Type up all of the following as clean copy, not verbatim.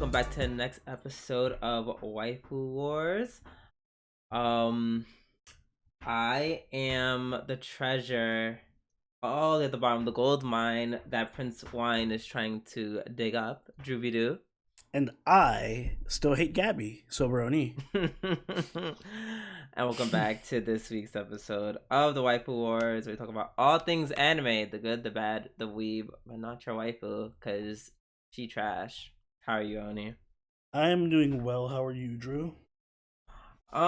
welcome back to the next episode of Waifu Wars. Um, I am the treasure all at the bottom of the gold mine that Prince Wine is trying to dig up. Drooby-doo. And I still hate Gabby, Soberoni. And welcome back to this week's episode of the Waifu Wars. We talk about all things anime, the good, the bad, the weeb, but not your waifu, because she trash. How are you, Oni? I am doing well. How are you, Drew? I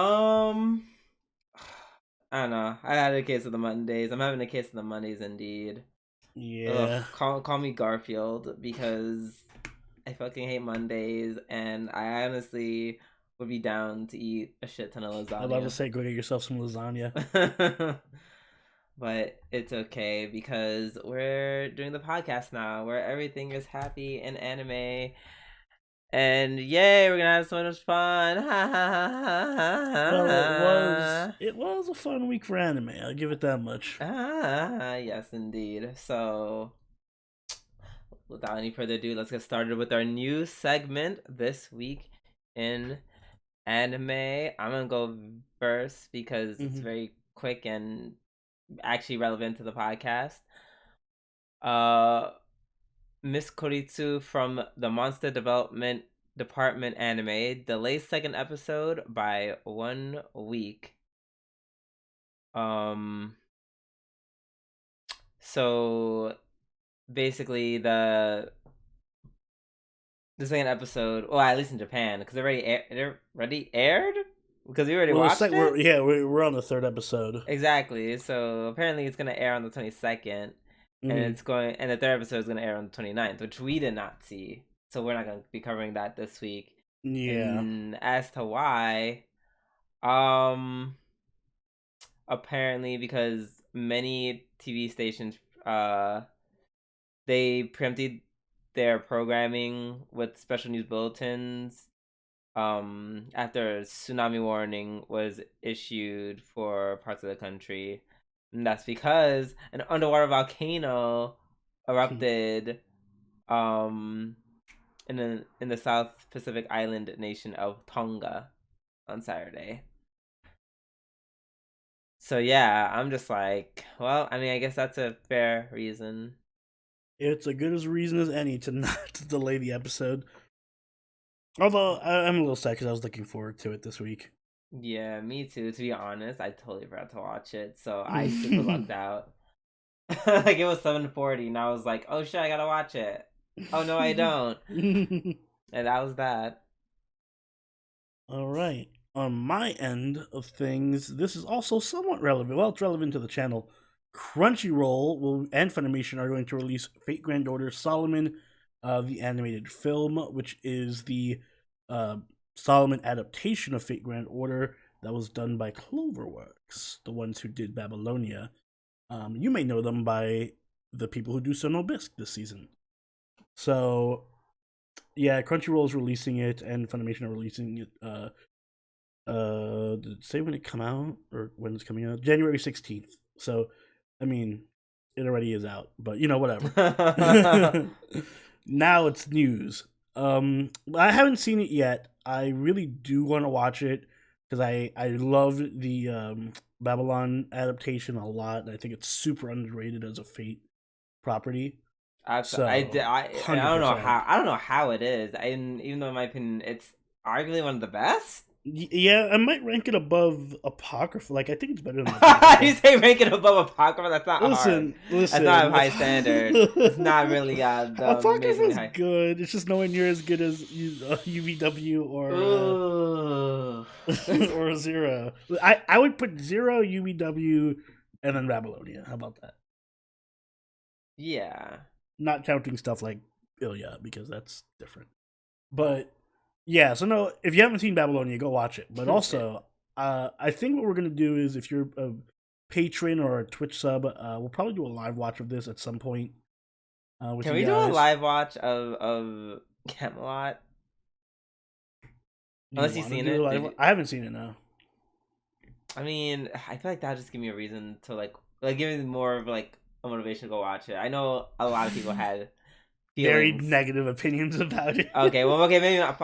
don't know. I had a case of the Mondays. I'm having a case of the Mondays indeed. Yeah. Ugh, call me Garfield because I fucking hate Mondays, and I honestly would be down to eat a shit ton of lasagna. I'm about to say, go get yourself some lasagna. But it's okay because we're doing the podcast now where everything is happy and anime. And yay, we're gonna have so much fun. Well, it was a fun week for anime. I'll give it that much. Yes, indeed. So, without any further ado, let's get started with our new segment this week in anime. I'm gonna go first because it's very quick and actually relevant to the podcast. Miss Koritsu from the Monster Development Department anime delays second episode by 1 week. So basically the second episode, well, at least in Japan, because they're already aired because we already watched it. We're on the third episode. Exactly. So apparently it's gonna air on the 22nd. And and the third episode is going to air on the 29th, which we did not see. So we're not going to be covering that this week. Yeah. And as to why, apparently because many TV stations, they preempted their programming with special news bulletins, after a tsunami warning was issued for parts of the country. And that's because an underwater volcano erupted in the South Pacific island nation of Tonga on Saturday. So yeah, I'm just like, well, I mean, I guess that's a fair reason. It's as good as a reason as any to not delay the episode. Although I'm a little sad because I was looking forward to it this week. Yeah, me too. To be honest, I totally forgot to watch it, so I super lucked out. Like it was 7:40, and I was like, "Oh shit, I gotta watch it." Oh no, I don't. And that was that. All right. On my end of things, this is also somewhat relevant. Well, it's relevant to the channel. Crunchyroll and Funimation are going to release Fate Grand Order Solomon, the animated film, which is the Solomon adaptation of Fate Grand Order that was done by Cloverworks, the ones who did Babylonia. You may know them by the people who do Sono Bisque this season. So, yeah, Crunchyroll is releasing it, and Funimation are releasing it. Did it say when it come out or when it's coming out? January 16th. So, I mean, it already is out, but whatever. Now it's news. I haven't seen it yet. I really do want to watch it because I love the Babylon adaptation a lot. I think it's super underrated as a Fate property. I don't know how it is. Even though in my opinion it's arguably one of the best. Yeah, I might rank it above Apocrypha. Like, I think it's better than Apocrypha. You say rank it above Apocrypha? That's not hard. Listen. That's not a high standard. It's not really Apocrypha's good. It's just nowhere near as good as UVW or Zero. I would put Zero, UVW, and then Babylonia. How about that? Yeah. Not counting stuff like Ilya, because that's different. But yeah, so no, if you haven't seen Babylonia, go watch it. But also, I think what we're going to do is, if you're a patron or a Twitch sub, we'll probably do a live watch of this at some point. Can we do a live watch of Camelot? Unless you've seen it. I haven't seen it, no. I mean, I feel like that'll just give me a reason to, like give me more of, like, a motivation to go watch it. I know a lot of people had very feelings. negative opinions about it. Okay, well, okay, maybe not.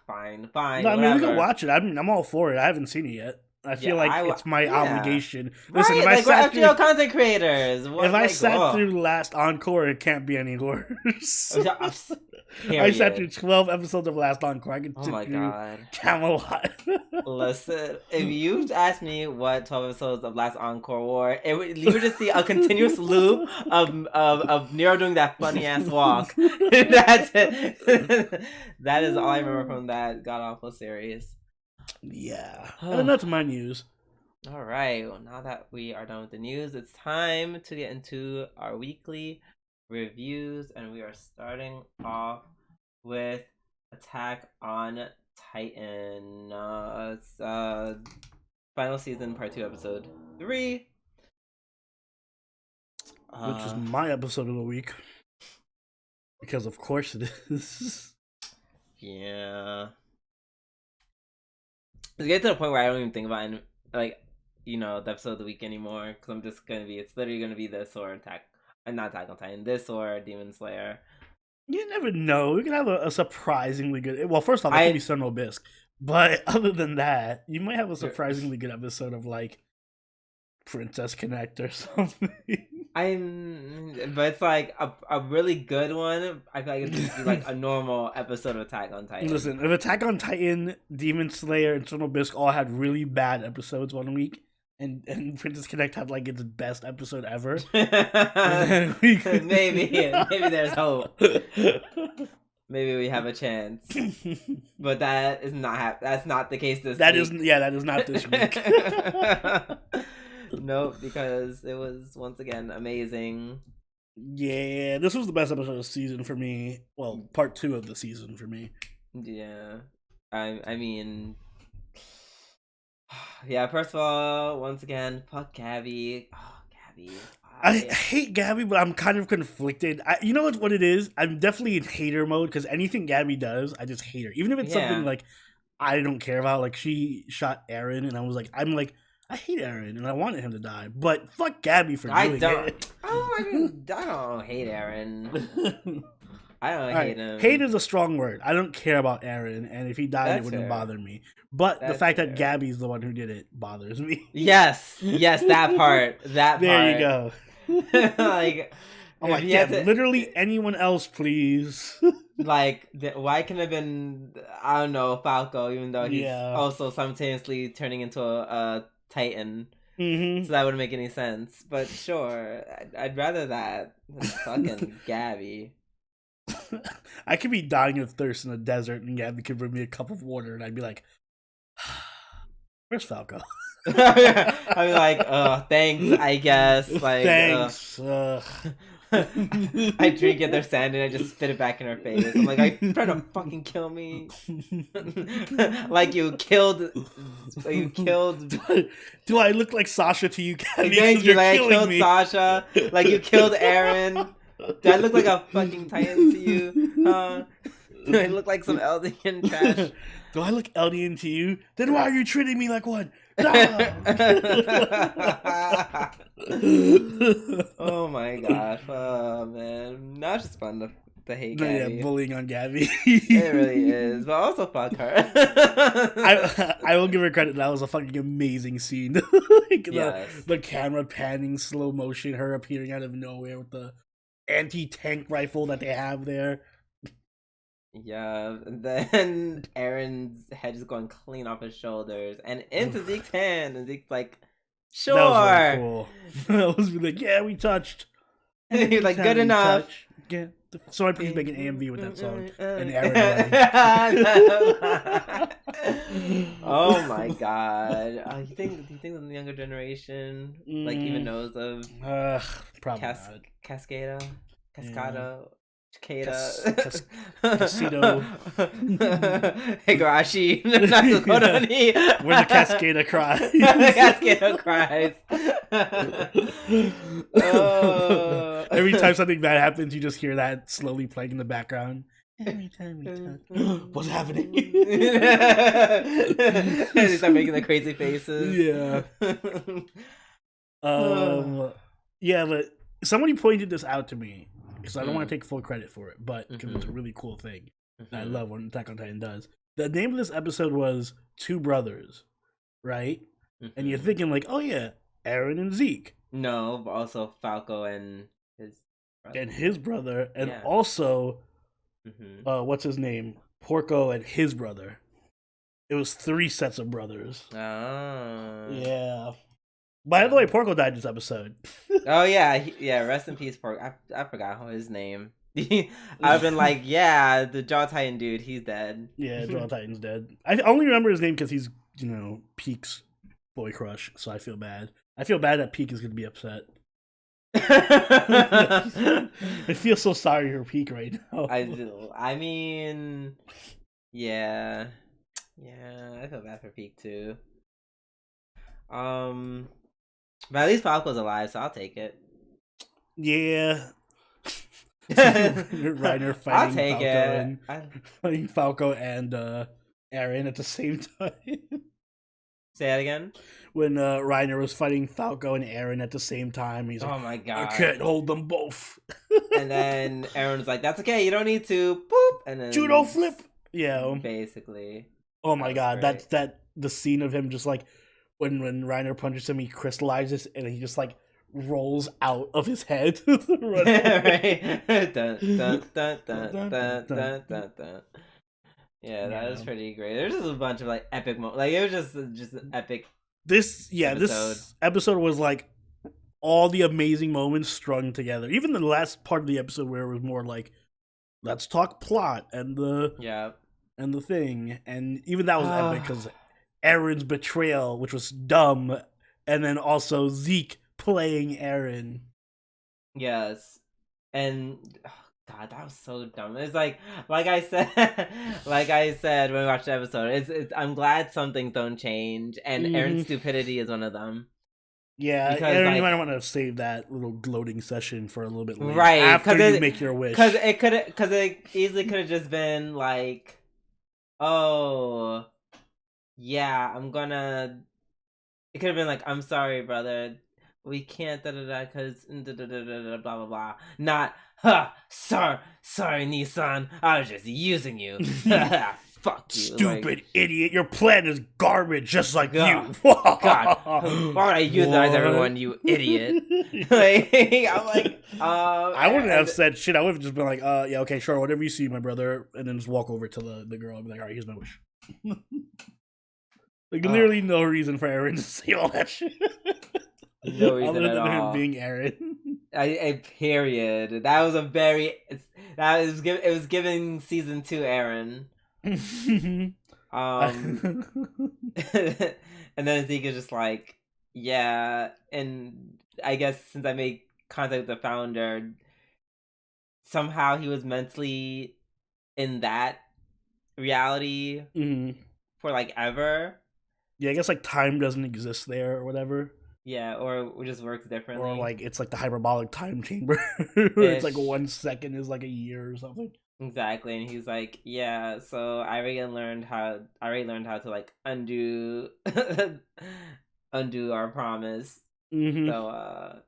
Fine, No, I mean, we whatever. can watch it. I'm all for it. I haven't seen it yet. I feel like it's my obligation. Listen, Right, if I like we're sat through, FGO content creators. What, if I like, sat through the last Encore, it can't be any worse. I sat through 12 episodes of Last Encore. I can Oh sit my through god. Camelot. Listen, if you asked me what 12 episodes of Last Encore were, you would just see a continuous loop of Nero doing that funny ass walk. That's it. That is all I remember from that god awful series. Yeah. And that's my news. All right. Well, now that we are done with the news, it's time to get into our weekly reviews, and we are starting off with Attack on Titan. It's final season, part 2, episode 3. Which is my episode of the week. Because of course it is. Yeah. It's getting to the point where I don't even think about it, like, the episode of the week anymore, because I'm just gonna be, it's literally gonna be this or not Attack on Titan, this or Demon Slayer. You never know. We could have a surprisingly good. Well, first off, it could be Sono Bisque. But other than that, you might have a surprisingly good episode of like Princess Connect or something. But it's like a really good one. I feel like it's just like a normal episode of Attack on Titan. Listen, if Attack on Titan, Demon Slayer, and Sono Bisque all had really bad episodes one week, and Princess Connect had like its best episode ever, maybe there's hope. Maybe we have a chance. But that is not that's not the case this week. That is not this week. Nope, because it was once again amazing. Yeah, this was the best episode of the season for me. Well, part 2 of the season for me. Yeah. I mean, yeah, first of all, once again, fuck Gabby. Oh, Gabby. I hate Gabby, but I'm kind of conflicted. You know what it is? I'm definitely in hater mode, because anything Gabby does, I just hate her. Even if it's something like I don't care about. Like, she shot Eren, and I'm like, I hate Eren, and I wanted him to die. But fuck Gabby for doing it. I don't hate Eren. I don't hate him. Hate is a strong word. I don't care about Eren, and if he died, it wouldn't bother me. But the fact that Gabby's the one who did it bothers me. Yes, that part. There you go. Like, I'm like, yeah, literally anyone else, please. Like, why couldn't it have been, I don't know, Falco, even though he's also simultaneously turning into a Titan. Mm-hmm. So that wouldn't make any sense. But sure, I'd rather that than fucking Gabby. I could be dying of thirst in the desert, and Gabby could bring me a cup of water, and I'd be like, where's Falco? I'd be like, thanks, I guess. Like, thanks. I drink it, their sand, and I just spit it back in her face. I'm like, are you trying to fucking kill me? Like, you killed. Do I look like Sasha to you, Gabby? Thank you. Like, I killed Sasha. Like, you killed Eren. Do I look like a fucking Titan to you? Do I look like some Eldian trash? Do I look Eldian to you? Then why are you treating me like one? Oh my gosh. Oh man. Now it's just fun to hate Gabby. Yeah, bullying on Gabby. It really is. But also fuck her. I will give her credit. That was a fucking amazing scene. Like, the camera panning, slow motion, her appearing out of nowhere with the anti-tank rifle that they have there. Yeah, and then Eren's head is going clean off his shoulders and into Zeke's hand, and Zeke's like, sure. That was really cool. That was like, yeah, we touched. He's like, good enough. Yeah. So I please make an AMV with that song. And Eren oh my god. Do you think the younger generation like even knows of probably Cascada? Cascada? Casino. Higurashi. Where the Cascada cries. The Cascada cries. Every time something bad happens, you just hear that slowly playing in the background. Every time we touch. What's happening? They start making the crazy faces. Yeah. Yeah, but somebody pointed this out to me. because I don't want to take full credit for it, but because it's a really cool thing that I love when Attack on Titan does. The name of this episode was Two Brothers, right? And you're thinking like, oh yeah, Eren and Zeke. No, but also Falco and his brother. And also, what's his name? Porco and his brother. It was 3 sets of brothers. Oh. Yeah. By the way, Porco died this episode. Oh yeah, rest in peace, Porco. I forgot his name. I've been like, yeah, the Jaw Titan dude, he's dead. Yeah, Jaw Titan's dead. I only remember his name because he's, Peak's boy crush, so I feel bad. I feel bad that Peak is going to be upset. I feel so sorry for Peak right now. I do. I mean, yeah, I feel bad for Peak too. But at least Falco's alive, so I'll take it. Yeah. Reiner fighting fighting Falco and Eren at the same time. Say that again? When Reiner was fighting Falco and Eren at the same time, he's like, oh my god, I can't hold them both. And then Eren's like, that's okay, you don't need to. Boop! And then judo flip. Yeah. Basically. Oh my god, that's the scene of him just like when Reiner punches him, he crystallizes and he just like rolls out of his head. Right. Dun, dun, dun, dun, dun, dun, dun, dun. Yeah, that was pretty great. There's just a bunch of like epic moments. Like it was just an epic. This episode was like all the amazing moments strung together. Even the last part of the episode where it was more like, let's talk plot and the thing, and even that was epic because Eren's betrayal, which was dumb, and then also Zeke playing Eren. Yes, and God, that was so dumb. It's like I said, when we watched the episode. It's I'm glad some things don't change, and Eren's stupidity is one of them. Yeah, because Eren, you might want to save that little gloating session for a little bit later, right? After you make your wish, because it easily could have just been like, oh, yeah, I'm gonna. It could have been like, I'm sorry, brother. We can't because blah blah blah. Not sorry Nissan. I was just using you. Fuck you, stupid idiot. Your plan is garbage, just like you. God, why would I euthanize everyone, you idiot? I'm like, I wouldn't have said shit. I would have just been like, yeah, okay, sure, whatever you see, my brother, and then just walk over to the girl and be like, all right, here's my wish. Like literally no reason for Eren to say all that shit. No reason at all. Him being Eren. A period. That was it was giving season 2 Eren. And then Zeke is just like, yeah, and I guess since I made contact with the founder, somehow he was mentally in that reality for like ever. Yeah, I guess like time doesn't exist there or whatever. Yeah, or it just works differently. Or like it's like the hyperbolic time chamber. It's like 1 second is like a year or something. Exactly, and he's like, yeah, so I already learned how to like undo our promise. So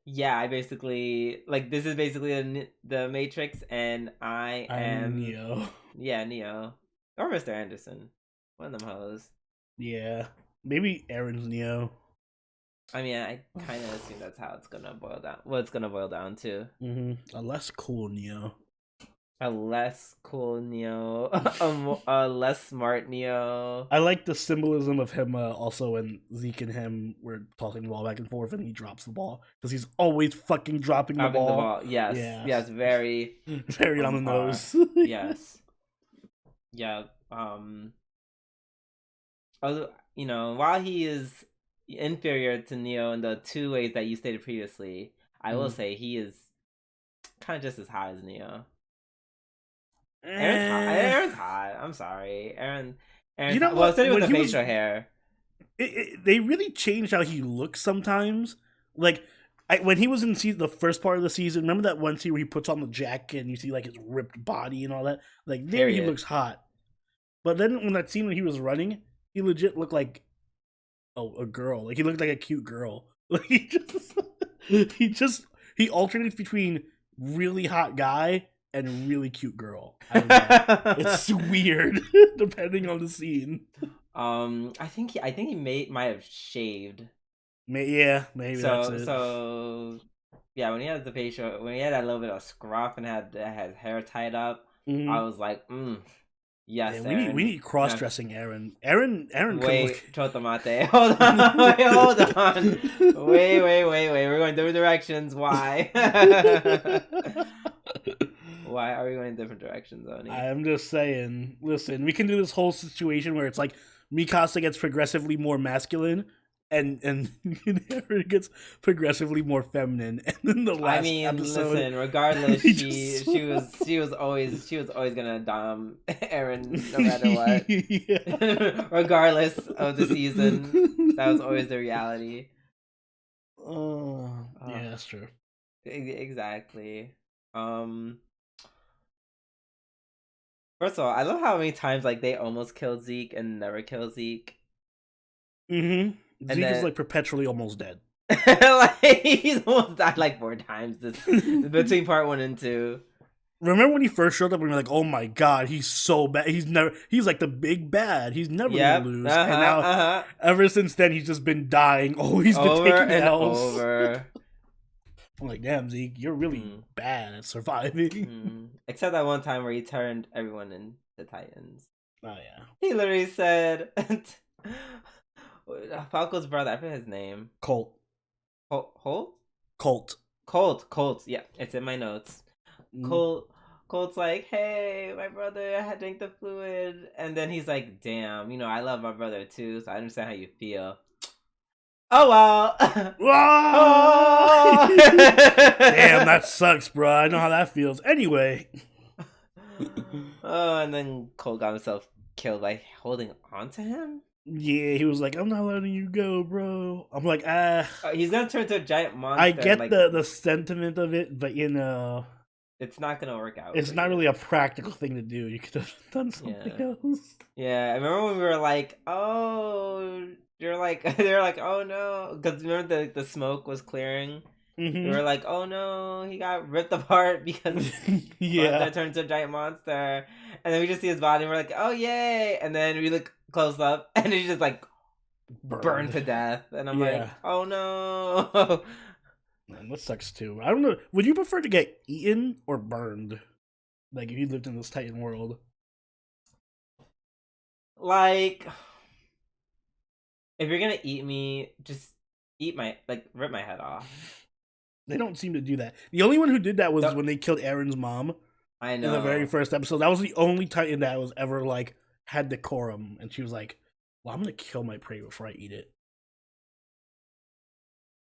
yeah, I basically like this is basically the Matrix, and I am Neo. Yeah, Neo or Mr. Anderson, one of them hoes. Yeah, maybe Eren's Neo. I mean, I kind of assume that's how it's gonna boil down. What it's gonna boil down to. A less cool Neo. A less cool Neo. A less smart Neo. I like the symbolism of him also when Zeke and him were tossing the ball back and forth and he drops the ball. Because he's always fucking dropping the ball. Yes. Yeah. Yes, very... very on the nose. Yes. Yeah. While he is inferior to Neo in the 2 ways that you stated previously, I will say he is kind of just as high as Neo. Eren's hot. I'm sorry, Eren. Well, especially with the facial hair. They really changed how he looks sometimes. Like when he was in the first part of the season, remember that one scene where he puts on the jacket and you see like his ripped body and all that. Like there, he looks hot. But then when that scene when he was running, he legit looked like a girl. Like he looked like a cute girl. Like he alternates between really hot guy and really cute girl. I don't know. It's weird depending on the scene. I think he might have shaved. Yeah, maybe that's it. So yeah, when he had the facial, when he had that little bit of scruff and had his hair tied up, I was like, yes, Yeah, Aaron. we need cross dressing Aaron. Aaron could Wait, look. Chotomate. Hold on. Wait, hold on. Wait. We're going different directions. Why? Why are we going different directions, Oni? I'm just saying. Listen, we can do this whole situation where it's like Mikasa gets progressively more masculine, and Aaron gets progressively more feminine. And then the last episode, listen. Regardless, she was always gonna dom Aaron no matter what. Regardless of the season, that was always the reality. Yeah, that's true. Exactly. First of all, I love how many times like they almost killed Zeke and never killed Zeke. Zeke is like perpetually almost dead. Like he's almost died like 4 times between part 1 and 2. Remember when he first showed up and we were like, "Oh my god, he's so bad. He's like the big bad. He's never gonna lose." And now, ever since then, he's just been dying. Oh, he's been taking L's. Over. I'm like, damn, Zeke, you're really bad at surviving. Except that one time where he turned everyone into Titans. Oh yeah. He literally said, Falco's brother, I forget his name. Colt. Colt. Yeah, it's in my notes. Colt's like, hey, my brother, I drank the fluid, and then he's like, damn, you know, I love my brother too, so I understand how you feel. Oh well. Damn, that sucks, bro. I know how that feels. Anyway. Oh, and then Colt got himself killed by holding on to him. Yeah, he was like, I'm not letting you go, bro. I'm like, he's gonna turn into a giant monster. I get like, the sentiment of it, but you know, it's not gonna work out. It's not really a practical thing to do. You could have done something else. Yeah, I remember when we were like, oh, they're like, oh no, because remember the smoke was clearing. We were like, oh no, he got ripped apart because that turned into a giant monster, and then we just see his body, and we're like, oh yay, and then we look close up, and he's just like burned to death, and I'm like, oh no. Man, that sucks too. I don't know. Would you prefer to get eaten or burned? Like if you lived in this Titan world. Like, if you're gonna eat me, just rip my head off. They don't seem to do that. The only one who did that was when they killed Aaron's mom. I know. In the very first episode. That was the only Titan that was ever like had decorum, and she was like, well, I'm gonna kill my prey before I eat it.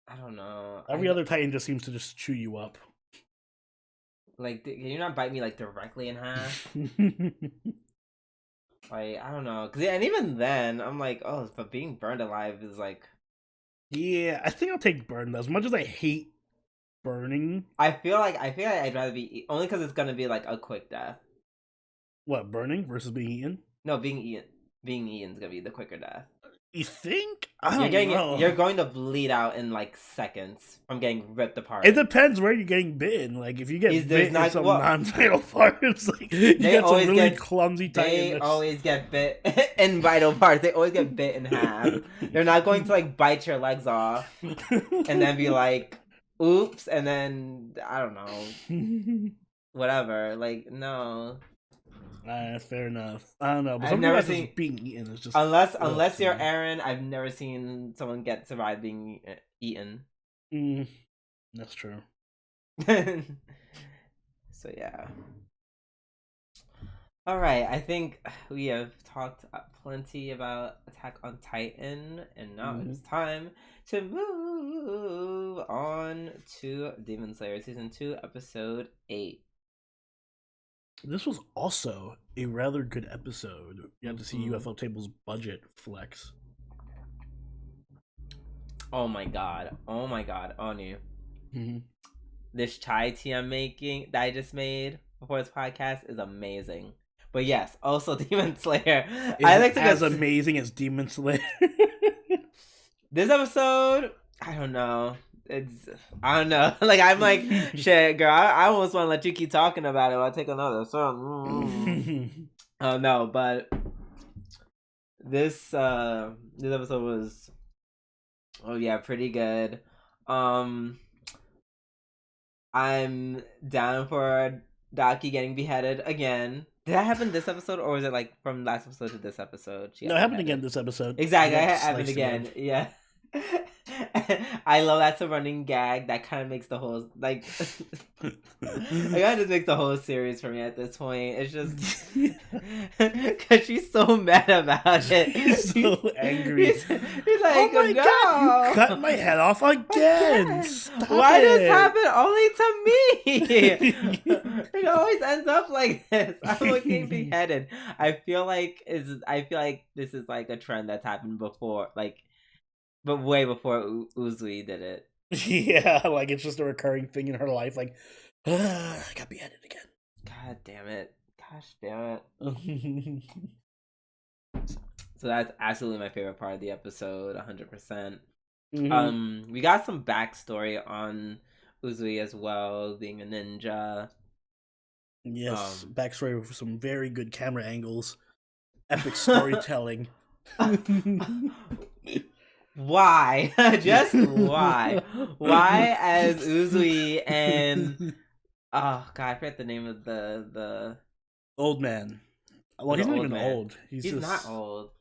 I don't know. Every other Titan just seems to just chew you up. Like, can you not bite me like directly in half? Like, I don't know. And even then, I'm like, oh, but being burned alive is like. Yeah, I think I'll take burned. As much as I hate burning, I feel like I'd rather be only because it's gonna be like a quick death. What, burning versus being eaten? No, being eaten is gonna be the quicker death. You think? I don't know. You're going to bleed out in like seconds from getting ripped apart. It depends where you're getting bitten. Like if you get bit in some non-vital parts, like you get some really clumsy Titan. They always get bit in vital parts. They always get bit in half. They're not going to like bite your legs off and then be like, oops, and then I don't know, whatever. Like no. Fair enough. I don't know, but I've never seen being eaten. Is just unless you're Aaron. I've never seen someone survive being eaten. That's true. So yeah. All right, I think we have talked plenty about Attack on Titan, and now it's time to move on to Demon Slayer Season 2, Episode 8. This was also a rather good episode. You have to see UFO Table's budget flex. Oh my god, Onu. This chai tea I'm making, that I just made before this podcast, is amazing. But yes, also Demon Slayer. I like to as amazing as Demon Slayer. This episode, I don't know. it's I don't know. Like I'm like shit, girl. I almost want to let you keep talking about it while I take another. So oh no, but this episode was pretty good. I'm down for Daki getting beheaded again. Did that happen this episode, or was it like from last episode to this episode? No, it happened again this episode. Exactly, it happened again. Yeah. I love that's a running gag that kind of makes the whole like that just makes the whole series for me at this point. It's just because she's so mad about it. He's so angry. He's like, oh my god, you cut my head off again. Why does this happen only to me? It always ends up like this. I'm looking beheaded. I feel like this is like a trend that's happened before, like. But way before Uzui did it. Yeah, like it's just a recurring thing in her life. Like, I got beheaded again. God damn it. Gosh damn it. So that's absolutely my favorite part of the episode, 100%. Mm-hmm. We got some backstory on Uzui as well, being a ninja. Yes, backstory with some very good camera angles. Epic storytelling. Why? Just why? Why as Uzui and oh god, I forget the name of the old man. Well, he's not even old. He's just not old.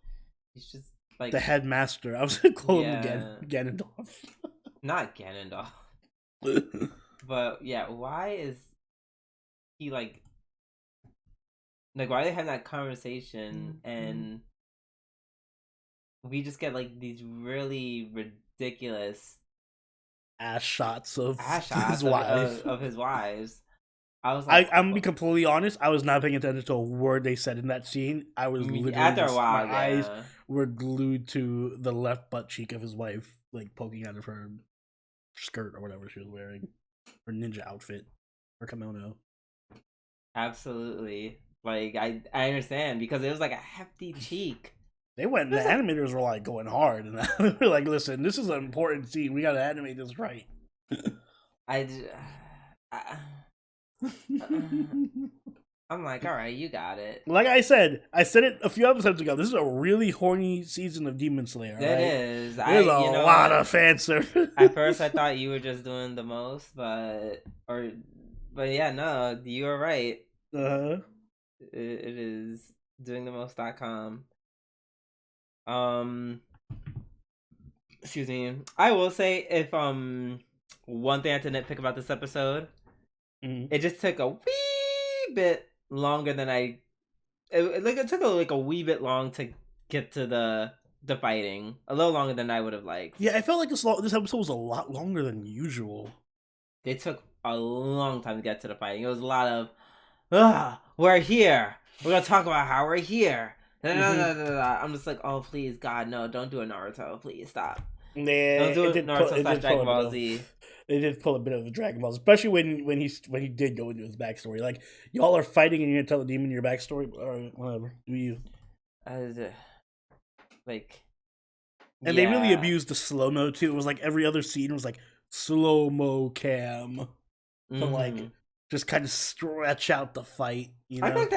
He's just like the headmaster. I was gonna call him Ganondorf. Not Ganondorf. But yeah, why is he like why are they having that conversation and we just get like these really ridiculous ass shots of his wives. I was like, I'm gonna be completely honest. I was not paying attention to a word they said in that scene. I was literally after a while, my eyes were glued to the left butt cheek of his wife, like poking out of her skirt or whatever she was wearing, her ninja outfit or kimono. Absolutely, like I understand because it was like a hefty cheek. They went. The animators were like going hard, and they were like, "Listen, this is an important scene. We got to animate this right." I'm like, all right, you got it. Like I said it a few episodes ago. This is a really horny season of Demon Slayer. It is. There's a lot of fan service. At first, I thought you were just doing the most, but yeah, no, you were right. It is doing the most.com. Excuse me. I will say if one thing I had to nitpick about this episode, it just took a wee bit longer than it took a wee bit long to get to the fighting. A little longer than I would have liked. Yeah, I felt like this episode was a lot longer than usual. It took a long time to get to the fighting. It was a lot of we're here. We're gonna talk about how we're here. I'm just like, oh please, God, no! Don't do a Naruto, please stop. Nah, don't do a Naruto / Dragon Ball Z. They did pull a bit of the Dragon Ball, especially when he did go into his backstory. Like y'all are fighting and you're gonna tell the demon your backstory. All right, whatever. Do you? And they really abused the slow mo too. It was like every other scene was like slow mo cam to like just kind of stretch out the fight. You know? I think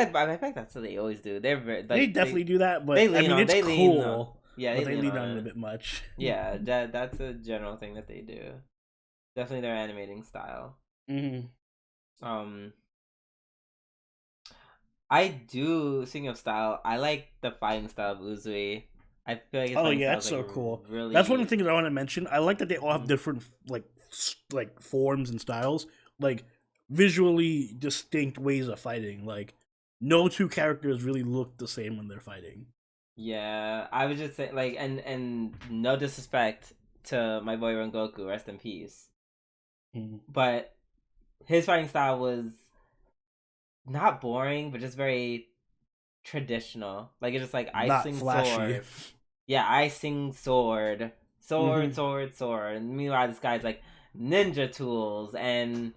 that's what they always do. They definitely do that, but it's cool. Yeah, but they lean on it a bit much. Yeah, that's a general thing that they do. Definitely their animating style. I do. Speaking of style, I like the fighting style of Uzui. I feel like that's so cool. Really, that's one of the things I want to mention. I like that they all have different like forms and styles, like visually distinct ways of fighting. Like no two characters really look the same when they're fighting. Yeah, I would just say like, and no disrespect to my boy Rengoku, rest in peace. But his fighting style was not boring, but just very traditional. Like it's just like I sing sword. Yeah, I sing sword. Sword. And meanwhile this guy's like ninja tools and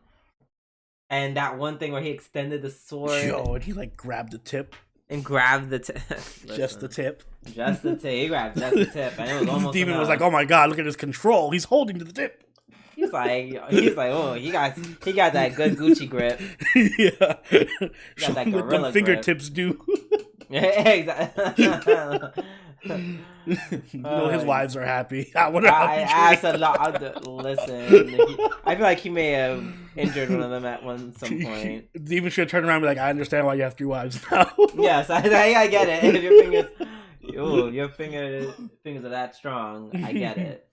that one thing where he extended the sword. Yo, and he like grabbed the tip. And grabbed the tip. Just the tip. Just the tip. He grabbed just the tip. And it was almost the demon was like, oh my god, look at his control. He's holding to the tip. He's like, oh, he got that good Gucci grip. Yeah. Got that Showing what them gorilla fingertips do. Exactly. His wives are happy. I wonder how I he asked a trained lot. Listen, I feel like he may have injured one of them at some point. Even should turn around and be like, I understand why you have 3 wives now. Yes, I get it. If your fingers, your fingers are that strong. I get it.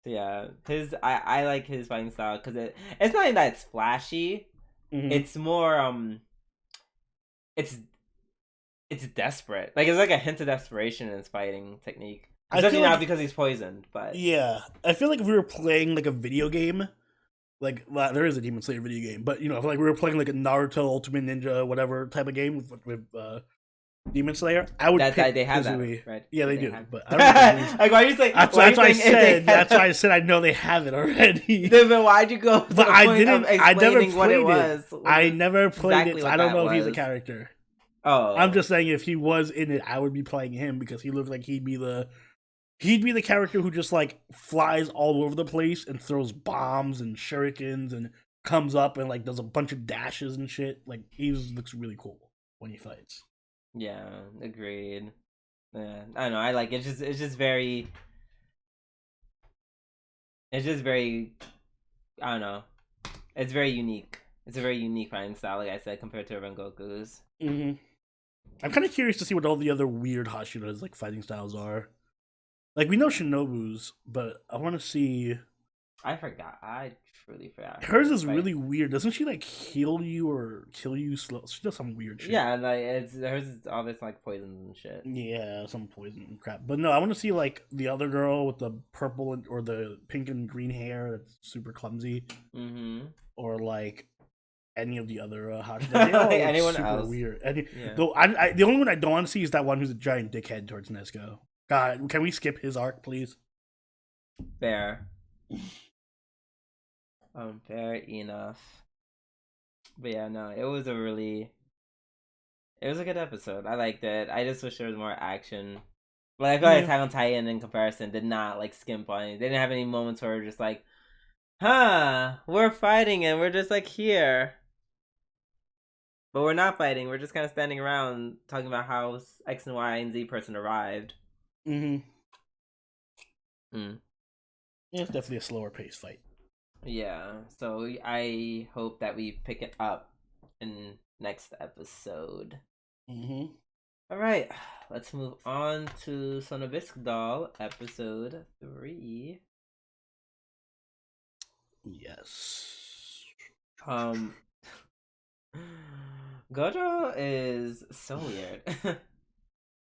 Yeah, I like his fighting style because it's not even that it's flashy. It's more it's desperate. Like it's like a hint of desperation in his fighting technique. Especially now because he's poisoned. But yeah, I feel like if we were playing like a video game, like well, there is a Demon Slayer video game, but if like we were playing like a Naruto Ultimate Ninja whatever type of game with Demon Slayer, I would pick they have Izui. That, right? Yeah, they do. Have. But I don't know like, why are you saying? That's why I said. That's why I said I know they have it already. Then why'd you go? But I didn't. I never played what it was. I never played it. So I don't know if he's a character. Oh, I'm just saying if he was in it, I would be playing him because he looks like he'd be the character who just like flies all over the place and throws bombs and shurikens and comes up and like does a bunch of dashes and shit. Like he looks really cool when he fights. Yeah, agreed. Yeah, I don't know. I like it. It's just very. I don't know. It's very unique. It's a very unique fighting style, like I said, compared to Rengoku's. I'm kind of curious to see what all the other weird Hashiras like fighting styles are. Like we know Shinobu's, but I want to see. I forgot. I truly forgot. Hers is really weird. Doesn't she like heal you or kill you slow? She does some weird shit. Yeah, like hers is obviously like poisons and shit. Yeah, some poison crap. But no, I want to see like the other girl with the purple or the pink and green hair that's super clumsy. Or like any of the other Hashiras. Like anyone super else. Weird. Though the only one I don't want to see is that one who's a giant dickhead towards Nezuko. God, can we skip his arc, please? Fair. Fair enough. But yeah, no, it was a good episode. I liked it. I just wish there was more action. But I feel like Attack on Titan in comparison did not like skimp on it. They didn't have any moments where we're just like, we're fighting and we're just like here. But we're not fighting. We're just kind of standing around talking about how X and Y and Z person arrived. Yeah, it's definitely a slower paced fight. Yeah, so I hope that we pick it up in next episode. All right, let's move on to Sono Bisque Doll episode 3. Yes. Gojo is so weird.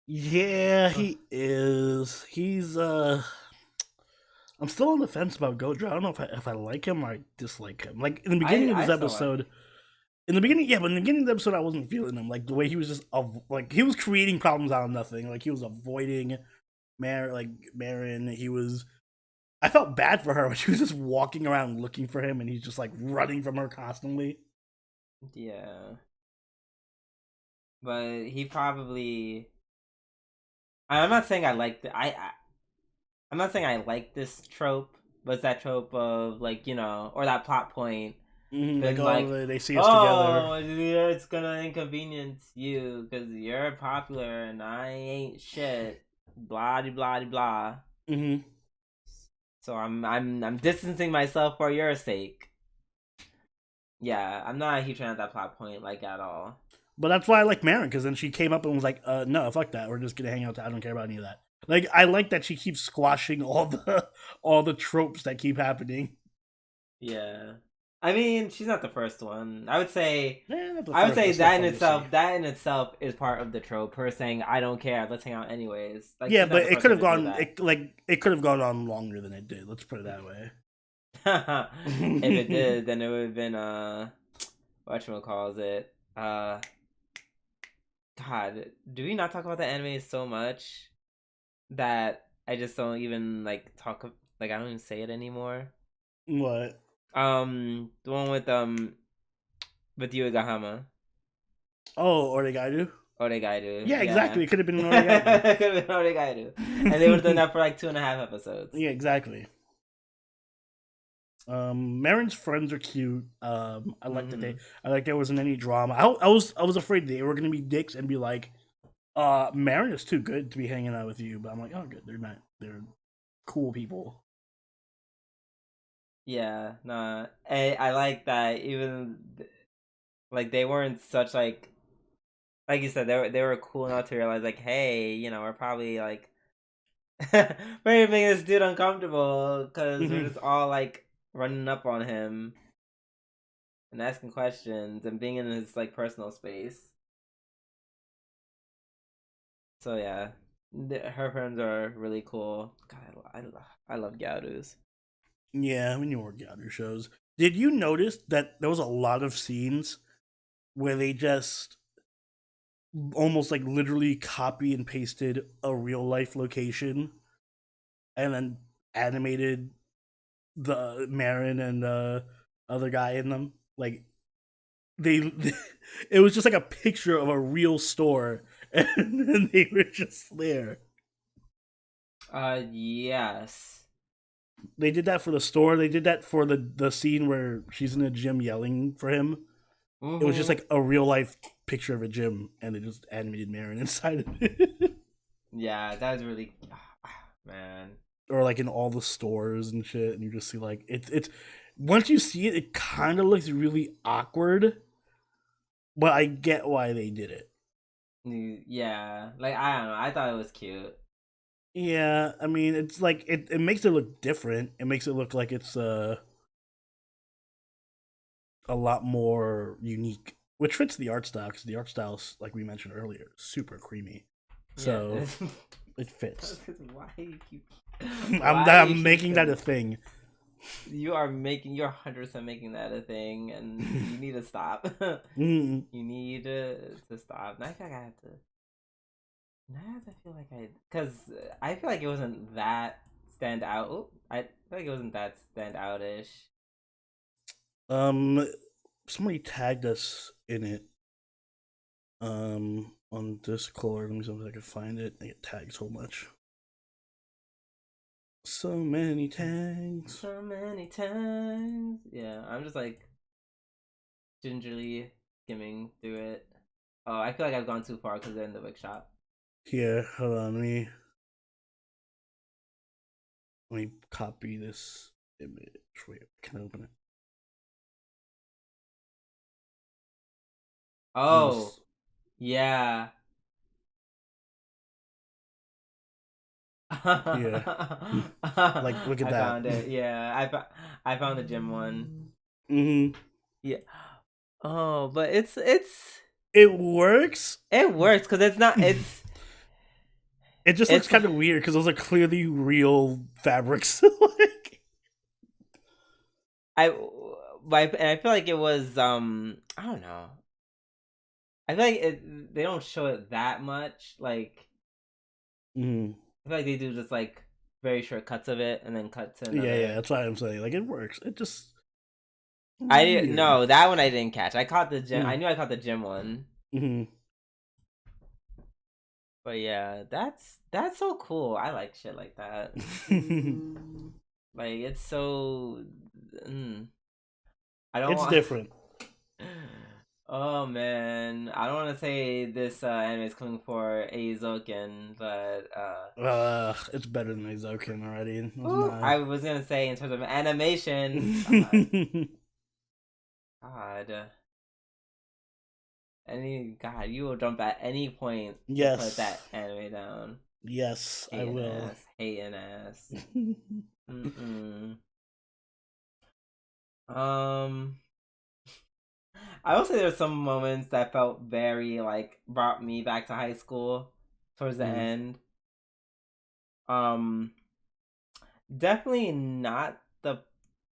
Yeah, he is. He's I'm still on the fence about Gojo. I don't know if I like him or I dislike him. Like in the beginning of this episode, in the beginning of the episode, I wasn't feeling him. Like the way he was just like he was creating problems out of nothing. Like he was avoiding Marin. I felt bad for her when she was just walking around looking for him, and he's just like running from her constantly. Yeah, but he probably. I'm not saying I like I'm not saying I like this trope, but it's that trope of like or that plot point. They see us together. Yeah, it's gonna inconvenience you because you're popular and I ain't shit. Blah blah blah. So I'm distancing myself for your sake. Yeah, I'm not a huge fan of that plot point like at all. But that's why I like Marin, because then she came up and was like, no, fuck that. We're just gonna hang out. I don't care about any of that. Like, I like that she keeps squashing all the tropes that keep happening. Yeah. I mean, she's not the first one. I would say that in itself is part of the trope. Her saying, "I don't care, let's hang out anyways." Like, yeah, but it could have gone. It could have gone on longer than it did. Let's put it that way. If it did, then it would have been whatchamacallit. God, do we not talk about the anime so much that I just don't even talk? I don't even say it anymore. What? The one with Yuigahama. Oh, Oregairu? Oregairu. Yeah, exactly. It could have been Oregairu. It could have been Oregairu. And they would have done that for 2.5 episodes. Yeah, exactly. Marin's friends are cute. I like that Mm-hmm. I like there wasn't any drama. I was afraid they were gonna be dicks and be like, Marin is too good to be hanging out with you. But I'm like, oh, good. They're not. They're cool people. Yeah, nah. I like that even like they weren't such like you said they were cool enough to realize like hey we're probably like we're making this dude uncomfortable because we're Mhm. just all like running up on him and asking questions and being in his like personal space. So yeah, her friends are really cool. God, I love Gyarus. Yeah, we knew more Gator shows. Did you notice that there was a lot of scenes where they just almost like literally copy and pasted a real life location and then animated the Marin and the other guy in them? Like they it was just like a picture of a real store and then they were just there. Yes. They did that for the store. They did that for the scene where she's in the gym yelling for him. It was just Mm-hmm. like a real life picture of a gym, and they just animated Marin inside of it, Yeah, that was really man. or like in all the stores and shit. And you just see like it's once you see it, it kind of looks really awkward, but I get why they did it. Yeah, like I don't know. I thought it was cute. Yeah, I mean, it's like it makes it look different. It makes it look like it's a lot more unique, which fits the art style because the art style's like we mentioned earlier, super creamy. Yeah. So it fits. Why you keep why you I'm keep making that a saying thing. you're 100% making that a thing and you need to stop. Mm, You need to stop. Now I feel like I have to. Now I feel like because I feel like it wasn't that stand out. Oh, I feel like it wasn't that stand outish. um, somebody tagged us in it. On Discord. Let me see if I can find it. I get tagged so much. So many tags. So many times. Yeah, I'm just like gingerly skimming through it. Oh, I feel like I've gone too far because they're in the bookshop. Here, hold on. Let me copy this image. Wait, can I open it? Oh, Almost. yeah. Yeah. Like, look at I that. found it. Yeah, I found the gym one. Mm-hmm. Yeah. Oh, but It works. it works because it's not It just looks it's kind of weird because those are clearly real fabrics. Like, I but and I feel like it was I don't know. I feel like they don't show it that much. Like mm, I feel like they do just like very short cuts of it and then cut to yeah, another. that's why I'm saying like it works. It just I didn't weird. no that one I didn't catch. I caught the gym. I Mm, knew I caught the gym one. mm-hmm. But yeah, that's so cool. I like shit like that. Like it's so. Mm, I don't It's want. different. Oh man, I don't want to say this anime is coming for Eizoken, but It's better than Izoken already. It was ooh, not. I was gonna say in terms of animation, God, God, any God, you will jump at any point to put Yes. that anime down. Yes, I Hating will. ass, hating ass. Mm-mm. Um, I will say there's some moments that felt very like brought me back to high school towards the Mm. end. Um, definitely not the.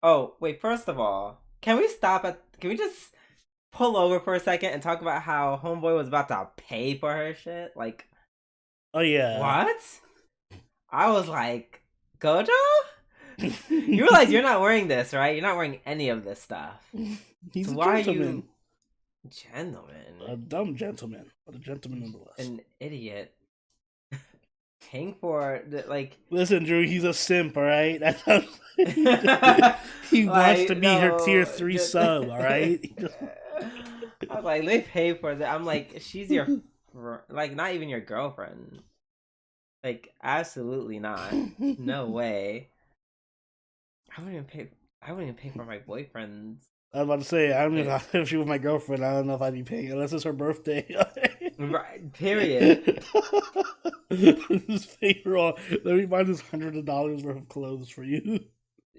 Oh wait, first of all, can we stop at? Can we just pull over for a second and talk about how Homeboy was about to pay for her shit? Like Oh yeah. what? I was like, Gojo, you realize you're not wearing this, right? You're not wearing any of this stuff. He's So a why are gentleman. you gentleman? A dumb gentleman, but a gentleman nonetheless. An idiot. paying for like Listen, Drew, he's a simp, all right? That's how he wants to like be her tier no 3 just sub, all right? I was like, they pay for that. I'm like, she's your like not even your girlfriend. Like, absolutely not. No way. I wouldn't even pay. I wouldn't even pay for my boyfriend's I was about to say, I don't know ticket. if she was my girlfriend. I don't know if I'd be paying unless it's her birthday. Right, period. Just pay her all. Let me buy this $100 worth of clothes for you.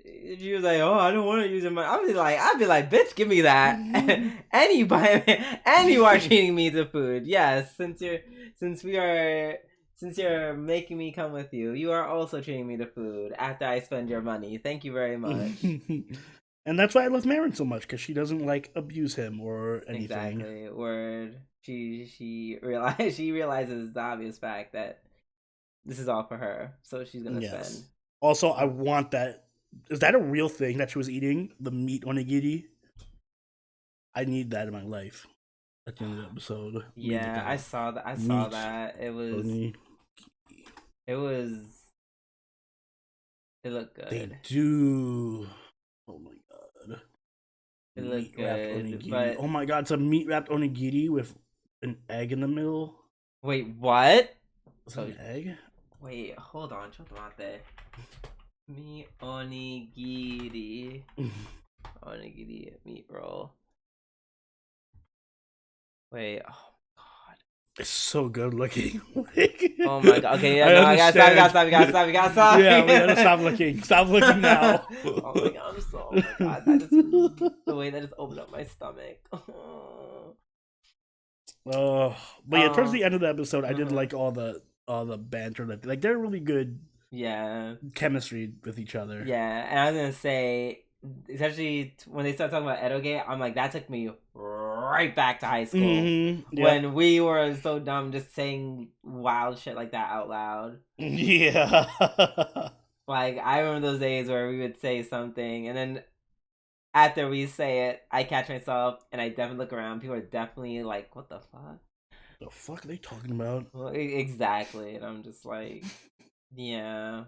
She was like, "Oh, I don't want to use it." I'd be like, "Bitch, give me that." And you buy, and you are treating me to food. Yes, since we are, since you're making me come with you, you are also treating me to food after I spend your money. Thank you very much. And that's why I love Marin so much, because she doesn't like abuse him or anything. Exactly. Word. She realizes the obvious fact that this is all for her, so she's gonna spend. Yes. Also, I want that. Is that a real thing that she was eating? The meat onigiri? I need that in my life. At the end of the episode, we need like Yeah, I a saw that. I saw meat that. It was. onigiri. It was. It looked They good. do. Oh my god. It Meat looked wrapped good, onigiri. but Oh my god, it's a meat wrapped onigiri with an egg in the middle. wait, what? Is that So an egg? wait, hold on, chotomate. Mi onigiri, onigiri meat roll. Wait, oh god. It's so good looking. Oh my god. Okay, yeah, I no, I gotta stop. I gotta understand. stop. I gotta stop. I gotta stop. Yeah, we gotta stop looking. Stop looking now. Oh my god, I'm so. Oh my god, that is the way that just opened up my stomach. Oh, but yeah, towards um. the end of the episode, I did Uh-huh. like all the banter that like they're really good Yeah. chemistry with each other. Yeah, and I was gonna say, especially when they start talking about Edogate, I'm like, that took me right back to high school Yep. when we were so dumb just saying wild shit like that out loud. Yeah. Like I remember those days where we would say something, and then after we say it, I catch myself and I definitely look around. People are definitely like, "What the fuck?" The fuck are they talking about? Well, exactly, and I'm just like, "Yeah,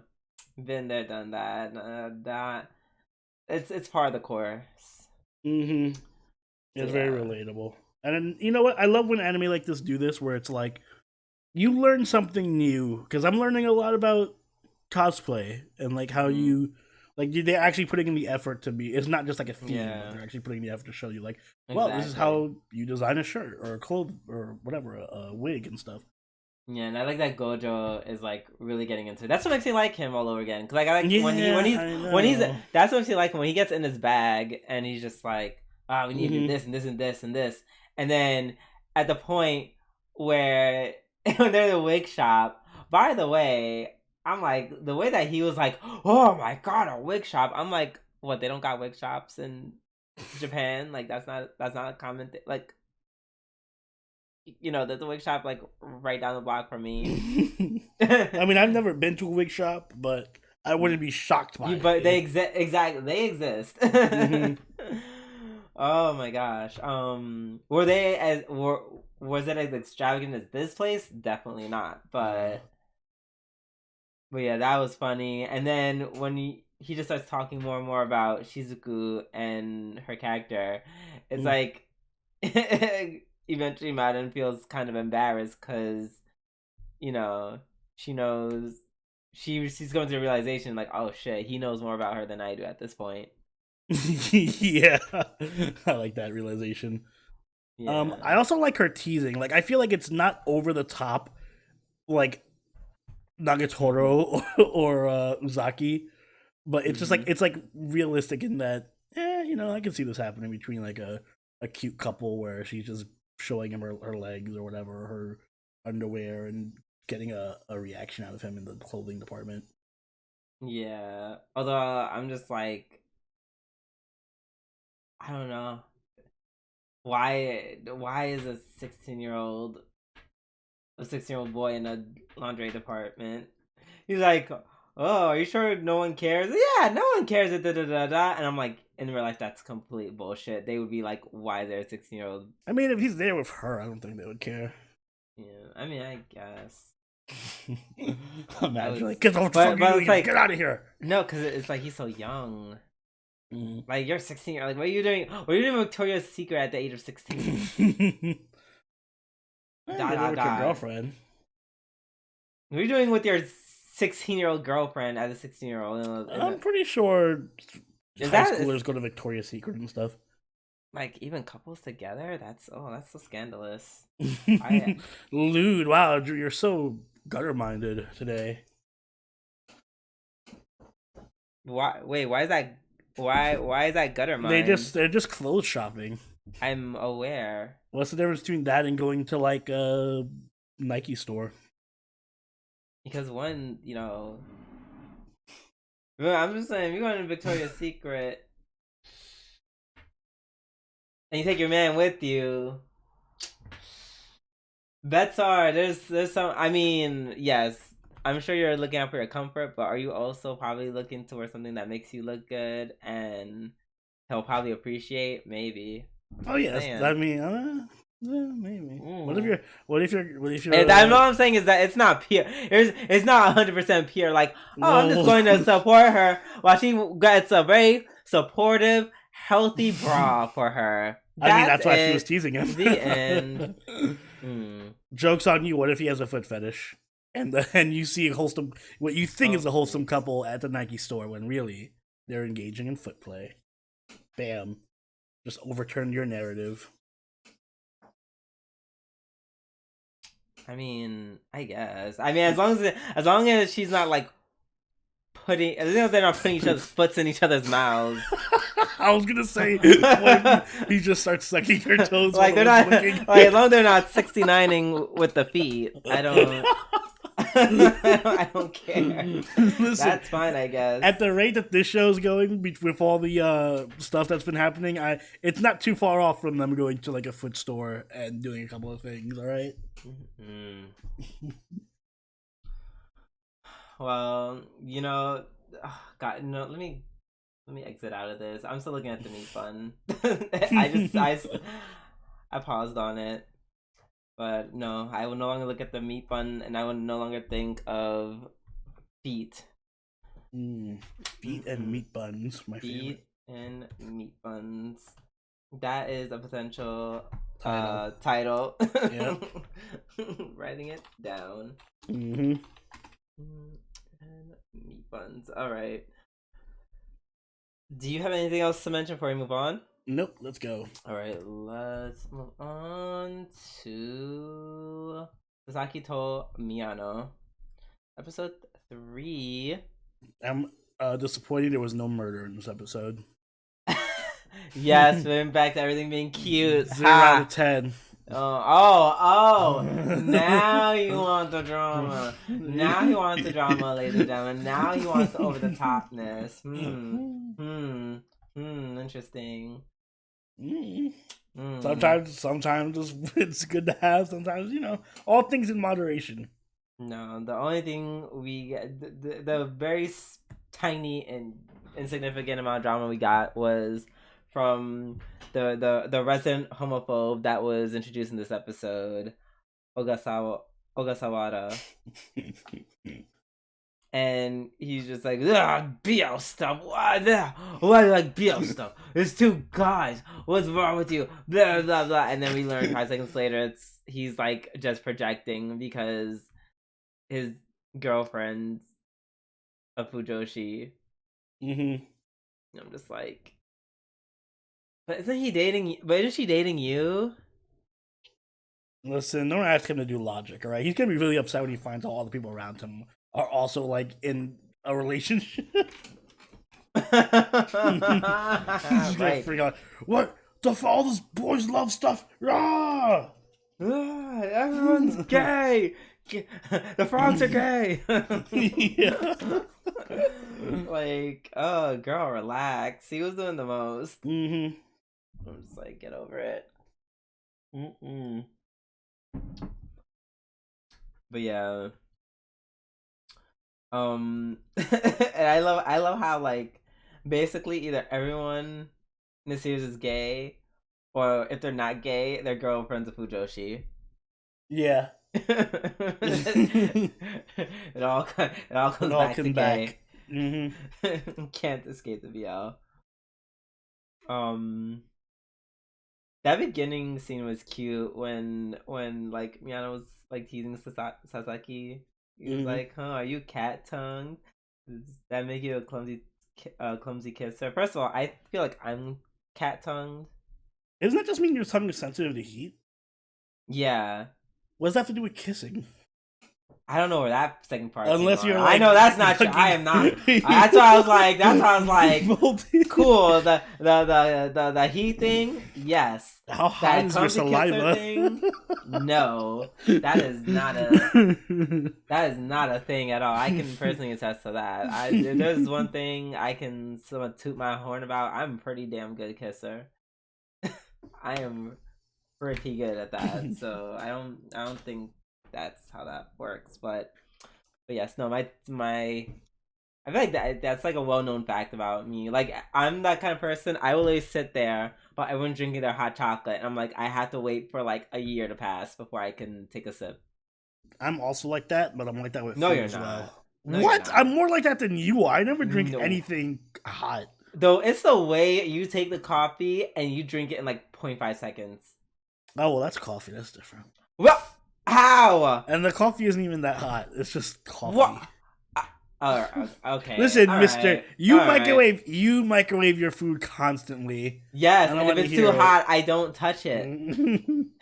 been there, done that." That it's part of the course. Mm-hmm. So It's very yeah. relatable. And then, you know what? I love when anime like this do this, where it's like you learn something new. Because I'm learning a lot about cosplay and like how Mm-hmm. you like they're actually putting in the effort to be. It's not just like a theme, but Yeah, they're actually putting in the effort to show you like, well, this is exactly. how you design a shirt or a clothes or whatever, a wig and stuff. Yeah, and I like that Gojo is like really getting into it. That's what makes me like him all over again. Cause like I like Yeah, I when he's know. that's what makes me like him when he gets in his bag and he's just like, ah, we need to do Hmm. this and this and this and this, and then at the point where when they're in the wig shop. By the way, I'm like the way that he was like, oh my god, a wig shop. I'm like, what? They don't got wig shops in Japan? Like that's not a common thing. Like there's a wig shop like right down the block from me. I mean, I've never been to a wig shop, but I wouldn't be shocked by But they it. exist exactly. They exist. Hmm. Oh my gosh. Were they as was it as extravagant as this place? Definitely not. No. But yeah, that was funny. And then when he just starts talking more and more about Shizuku and her character, it's Mm. like eventually Madden feels kind of embarrassed because you know, she knows she's going to the realization like, oh shit, he knows more about her than I do at this point. Yeah, I like that realization. Yeah. I also like her teasing. Like, I feel like it's not over the top, like Mhm. Nagatoro or Uzaki, but it's just like Mhm. it's like realistic in that. I can see this happening between like a cute couple where she's just showing him her legs or whatever, her underwear, and getting a reaction out of him in the clothing department. Yeah. Although I'm just like, I don't know why is a 16-year-old boy in a laundry department? He's like, oh, are you sure no one cares? Yeah, no one cares. Da, da, da, da. And I'm like, in real life, that's complete bullshit. They would be like, why is there a 16-year-old? I mean, if he's there with her, I don't think they would care. Yeah, I mean, I guess. Imagine, like, get what the fuck are you doing? Like, get out of here. No, because it's like he's so young. Like, you're 16. Like, what are you doing? What are you doing Victoria's Secret at the age of 16? Your girlfriend. What are you doing with your 16-year-old girlfriend as a 16-year-old? I'm pretty sure high schoolers go to Victoria's Secret and stuff. Like, even couples together? That's so scandalous. Lewd. Wow, you're so gutter-minded today. Why is that? Why is that gutter mind? They're just clothes shopping. I'm aware. What's the difference between that and going to like a Nike store? Because one, I'm just saying, if you're going to Victoria's Secret and you take your man with you, bets are there's some. I mean, yes, I'm sure you're looking out for your comfort, but are you also probably looking towards something that makes you look good and he'll probably appreciate? Maybe. Oh yes, I mean, maybe. What if you're? And all I'm saying is that it's not pure. It's not 100% pure. Like, I'm just going to support her while she gets a very supportive, healthy bra for her. That's why she was teasing him. The end. Joke's on you. What if he has a foot fetish? And you see what you think is a wholesome couple at the Nike store when really they're engaging in foot play. Bam. Just overturn your narrative. I mean, I guess. I mean, as long as she's not like they're not putting each other's foots in each other's mouths. I was gonna say he just starts sucking her toes. Like they're not like as long as they're not 69ing with the feet. I don't. I don't care. Listen, that's fine, I guess. At the rate that this show's going, with all the stuff that's been happening, it's not too far off from them going to like a foot store and doing a couple of things. All right. Well, God, no. Let me exit out of this. I'm still looking at the meat bun. I paused on it. But no, I will no longer look at the meat bun, and I will no longer think of feet. Feet and meat buns, my favorite. Feet and meat buns. That is a potential title. Yep. Writing it down. And meat buns. All right. Do you have anything else to mention before we move on? Nope, let's go. All right, let's move on to Sasaki to Miyano. Episode 3. I'm disappointed there was no murder in this episode. Yes, we went back to everything being cute. 0 out of 10. Oh, now you want the drama. Now he wants the drama, ladies and gentlemen. Now he wants the over-the-topness. Interesting. Sometimes it's good to have. Sometimes, all things in moderation. No, the only thing we get, the very tiny and insignificant amount of drama we got was from the resident homophobe that was introduced in this episode, Ogasawara. And he's just like, BL stuff. Why do you like BL stuff? There's 2 guys. What's wrong with you? Blah, blah, blah. And then we learn 5 seconds later he's like just projecting because his girlfriend's a Fujoshi. I'm just like, but isn't she dating you? Listen, don't ask him to do logic, alright? He's gonna be really upset when he finds out all the people around him are also like in a relationship. He's gonna freak out. What? All those boys love stuff. Everyone's gay. The frogs are gay. Like, oh, girl, relax. He was doing the most. I'm just like, get over it. But yeah. And I love how like basically either everyone in the series is gay, or if they're not gay, their girlfriend's a Fujoshi. Yeah. It all It comes all back to came gay. back. Hmm. Can't escape the BL. Um, that beginning scene was cute when like Miyano was like teasing Sasaki. He was Hmm. like, "Huh, are you cat tongued? Does that make you a clumsy kisser?" First of all, I feel like I'm cat tongued. Doesn't that just mean your tongue is sensitive to heat? Yeah, What does that have to do with kissing? I don't know where that second part came Unless on. you're I like know that's not true. I fucking. am not. That's why I was like. That's why I was like. Cool. The heat thing. Yes. How hot That is your clumsy kisser saliva? thing. No, that is not a. That is not a thing at all. I can personally attest to that. If there's one thing I can somewhat toot my horn about, I'm a pretty damn good kisser. I am pretty good at that. So I don't think that's how that works. But yes, no, my I feel like that's like a well known fact about me. Like I'm that kind of person. I will always sit there, but everyone's drinking their hot chocolate, and I'm like, I have to wait for like a year to pass before I can take a sip. I'm also like that, but I'm like that with No, food you're as well. not. No, you're What? not. I'm more like that than you are. I never drink No. anything hot. Though it's the way you take the coffee and you drink it in like 0.5 seconds. Oh well, that's coffee. That's different. Well, how? And the coffee isn't even that hot. It's just What? coffee. Okay. Listen, All Mister, right. All right. you microwave your food constantly. Yes, I don't and if want to it's too hear hot, I don't touch it.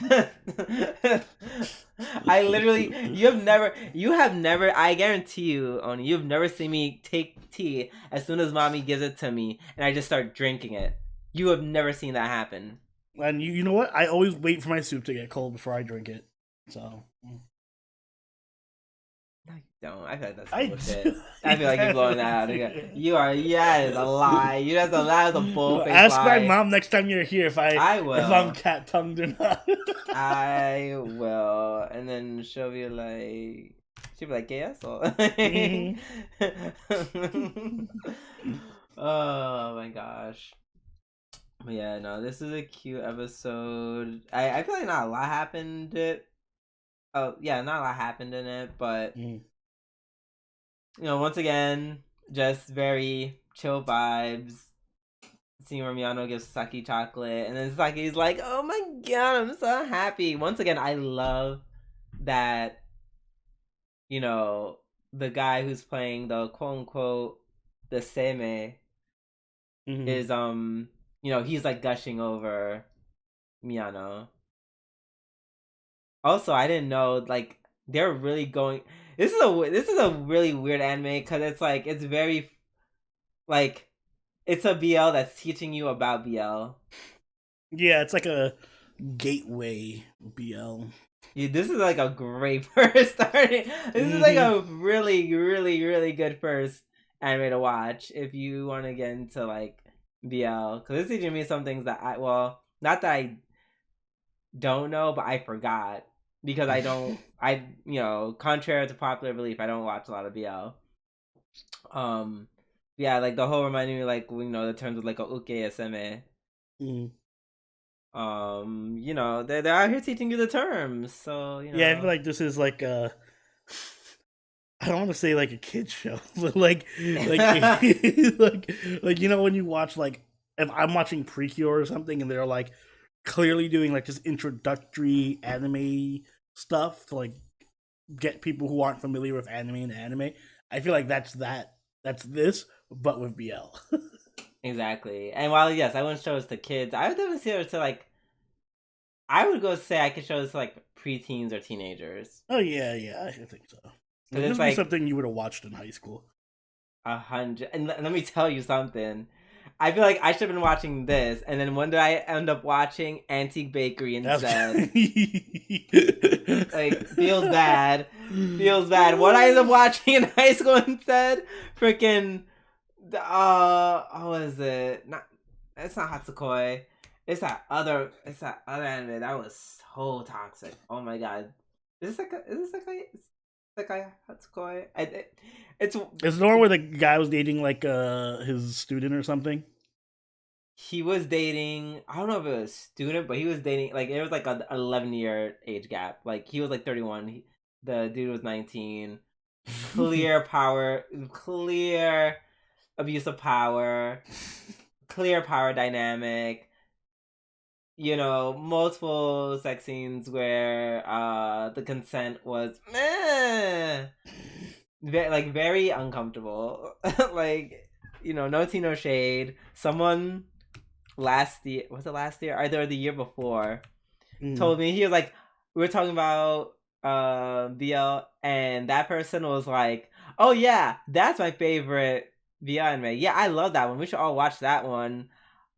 it. I literally, you have never, I guarantee you, Oni, you've never seen me take tea as soon as mommy gives it to me and I just start drinking it. You have never seen that happen. And you know what? I always wait for my soup to get cold before I drink it. So No, you don't. I feel like that's I bullshit. do. I feel like you're blowing that out again. You are, yeah, it's a lie. You that's a bull face Ask my lie. mom next time you're here if I I'm will. cat tongued or not. I will. And then she'll be like, gay asshole. Mhm. Oh my gosh. But yeah, no, this is a cute episode. I feel like not a lot happened. Oh yeah, not a lot happened in it, but Mhm. you know, once again, just very chill vibes. Seeing where Miyano gives Sasaki chocolate, and then Sasaki's like, "Oh my god, I'm so happy." Once again, I love that. You know, the guy who's playing the quote unquote the seme Mhm. is you know, he's like gushing over Miyano. Also, I didn't know like they're really going. This is a really weird anime because it's like it's very like it's a BL that's teaching you about BL. Yeah, it's like a gateway BL. Yeah, this is like a great first starting. This is like Hmm. a really, really, really good first anime to watch if you want to get into like BL because it's teaching me some things that I well not that I don't know but I forgot because I don't I you know contrary to popular belief I don't watch a lot of BL. Um, yeah, like the whole reminding me like you know the terms of like a uke seme. Mm. You know they're out here teaching you the terms, so you Yeah, I feel know. like this is like a. I don't want to say like a kid show, but like like you know when you watch like if I'm watching Precure or something and they're like clearly doing like this introductory anime stuff to like get people who aren't familiar with anime and anime. I feel like that's this, but with BL. Exactly. And while yes, I wouldn't show this to kids, I would definitely show it to like I would go say I could show this to like preteens or teenagers. Oh yeah, yeah, I think so. Cause Like this it's would be like something you would have watched in high school. 100 and let me tell you something. I feel like I should have been watching this, and then when did I end up watching Antique Bakery That's instead? Like, feels bad. Feels bad. What I ended up watching in high school instead? Freaking what is it? Not it's not Hatsukoi. It's that other anime that was so toxic. Oh my god. Is this like a Hatsukoi? It's Is the one where the guy was dating like his student or something? he was dating. I don't know if it was a student, but he was dating. Like it was like an 11-year age gap. Like he was like 31. The dude was 19. Clear power, clear abuse of power, clear power dynamic. You know, multiple sex scenes where the consent was very uncomfortable. Like, you know, no tea, no shade. Someone last year, was it last year? Either the year before, told me, he was like, we were talking about BL, and that person was like, oh yeah, that's my favorite BL anime. Yeah, I love that one. We should all watch that one.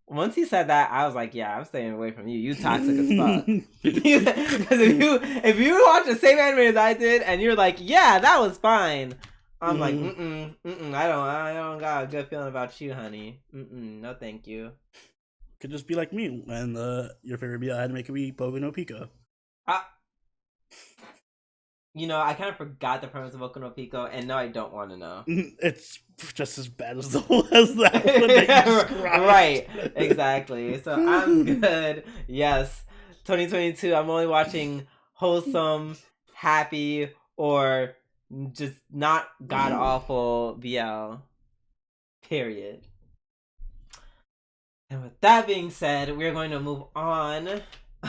Once he said that, I was like, yeah, I'm staying away from you. You toxic as fuck. Because if you watch the same anime as I did, and you're like, yeah, that was fine. I'm like, I don't got a good feeling about you, honey. No, thank you. Could just be like me, and your favorite BL anime could be Boku no Pico. You know, I kind of forgot the premise of Boku no Pico, and no, I don't want to know. It's just as bad as the as that one that you described. Right, exactly. So I'm good. Yes, 2022. I'm only watching wholesome, happy, or just not god awful BL. Period. And with that being said, we're going to move on.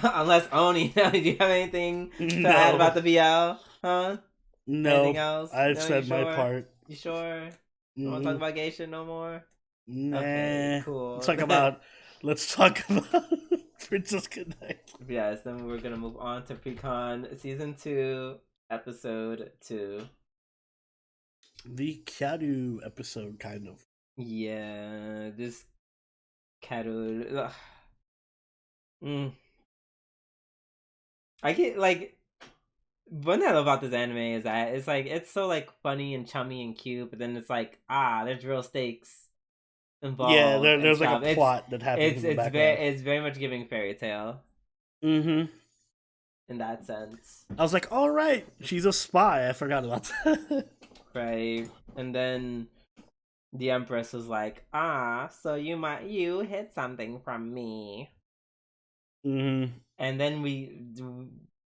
Unless Oni, do you have anything to add about the BL? Huh? No. Anything else? I've said my part. You sure? You want to talk about gay shit no more? Nah. Okay, cool. Let's talk about Princess Connect. Yes, then we're gonna move on to Precon Season 2, Episode 2. The Kyaru episode, kind of. Yeah, this Kyaru. I get like, one I love about this anime is that it's like it's so like funny and chummy and cute, but then it's like there's real stakes involved. Yeah, there's like a plot that happens. It's very much giving fairy tale. In that sense, I was like, all right, she's a spy. I forgot about that. Right, and then the Empress was like, so you hid something from me. And then we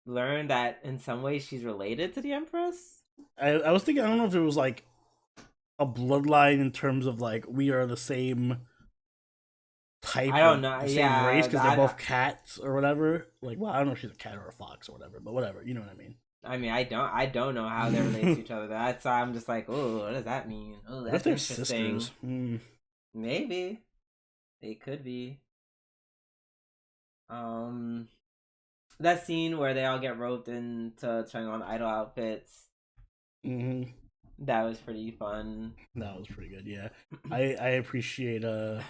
learned that in some ways she's related to the Empress. I was thinking, I don't know if it was like a bloodline in terms of like we are the same type. I don't know. The same race because they're both cats or whatever. Like, well, I don't know if she's a cat or a fox or whatever, but whatever. You know what I mean? I mean, I don't know how they relate to each other. That's why I'm just like, oh, what does that mean? Oh, that's interesting. Sisters? Maybe they could be. That scene where they all get roped into trying on idol outfits. That was pretty fun. That was pretty good. Yeah, I appreciate the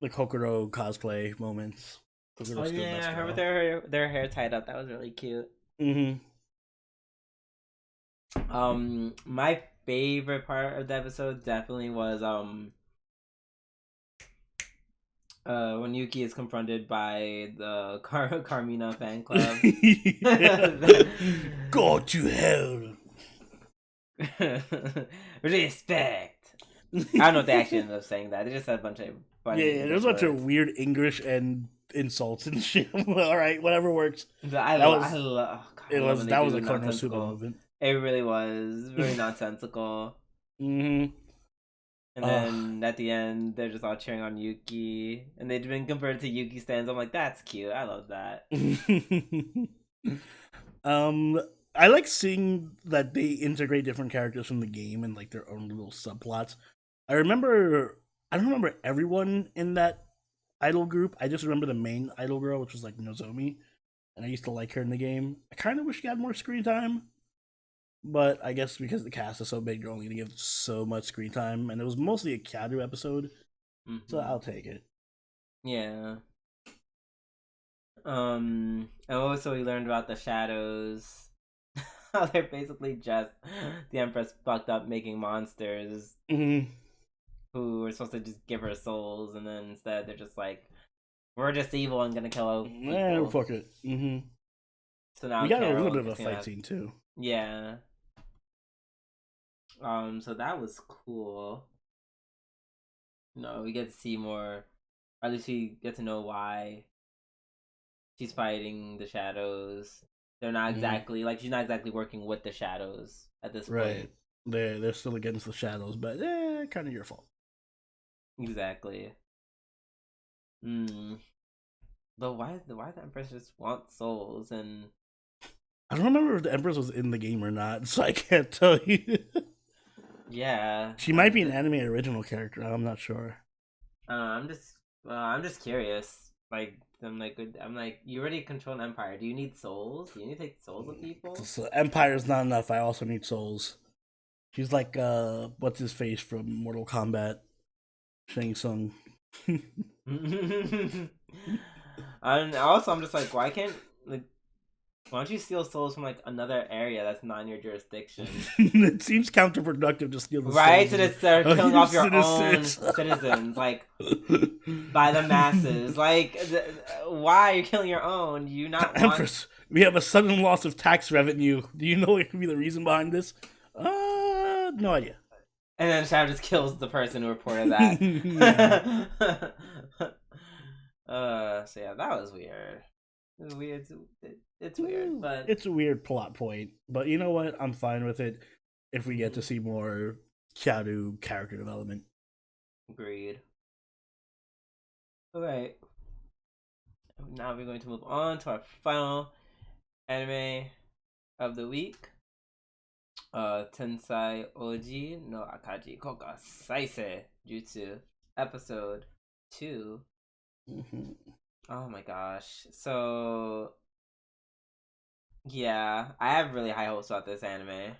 Kokoro cosplay moments. Kokoro's her with their hair tied up. That was really cute. My favorite part of the episode definitely was when Yuki is confronted by the Carmina fan club. Go to hell. Respect. I don't know if they actually ended up saying that. They just said a bunch of funny. Yeah, there's a bunch of weird English and insults and shit. All right, whatever works. That was a Konosuba movement. It really was very nonsensical. And then at the end, they're just all cheering on Yuki, and they've been converted to Yuki stands. I'm like, that's cute. I love that. I like seeing that they integrate different characters from the game and like their own little subplots. I don't remember everyone in that idol group. I just remember the main idol girl, which was like Nozomi, and I used to like her in the game. I kind of wish she had more screen time. But I guess because the cast is so big, you're only going to give so much screen time. And it was mostly a Kyaru episode. So I'll take it. Yeah. And also we learned about the shadows. How they're basically just the Empress fucked up making monsters. Who were supposed to just give her souls. And then instead they're just like, we're just evil and going to kill people. Yeah, fuck it. So now we got a little bit of a fight scene too. Yeah. So that was cool. No, we get to see more, or at least we get to know why she's fighting the shadows. They're not Mm, exactly like she's not exactly working with the shadows at this right. point. They're still against the shadows, but kind of your fault. Exactly. Hmm. But why the Empress just want souls and I don't remember if the Empress was in the game or not, so I can't tell you. yeah, She might be an anime original character. I'm not sure. I'm just curious. Like I'm like you already control an empire. Do you need souls? Do you need to take souls of people? So Empire's not enough. I also need souls. She's like what's his face from Mortal Kombat, Shang Tsung. And also I'm just like like why don't you steal souls from like another area that's not in your jurisdiction? It seems counterproductive to steal the Right? souls So that they're killing your off your own citizens. citizens, like by the masses. Like, why are you killing your own? Do you not want? Empress, we have a sudden loss of tax revenue. Do you know what could be the reason behind this? No idea. And then Shadow just kills the person who reported that. Yeah. So yeah, that was weird. It was weird. It's weird, but It's a weird plot point, but you know what? I'm fine with it if we get to see more Kyaru character development. agreed. All right. Now we're going to move on to our final anime of the week. Tensai Ouji no Akaji Koka Saise Jutsu episode 2. Mm-hmm. Oh my gosh. So yeah, I have really high hopes about this anime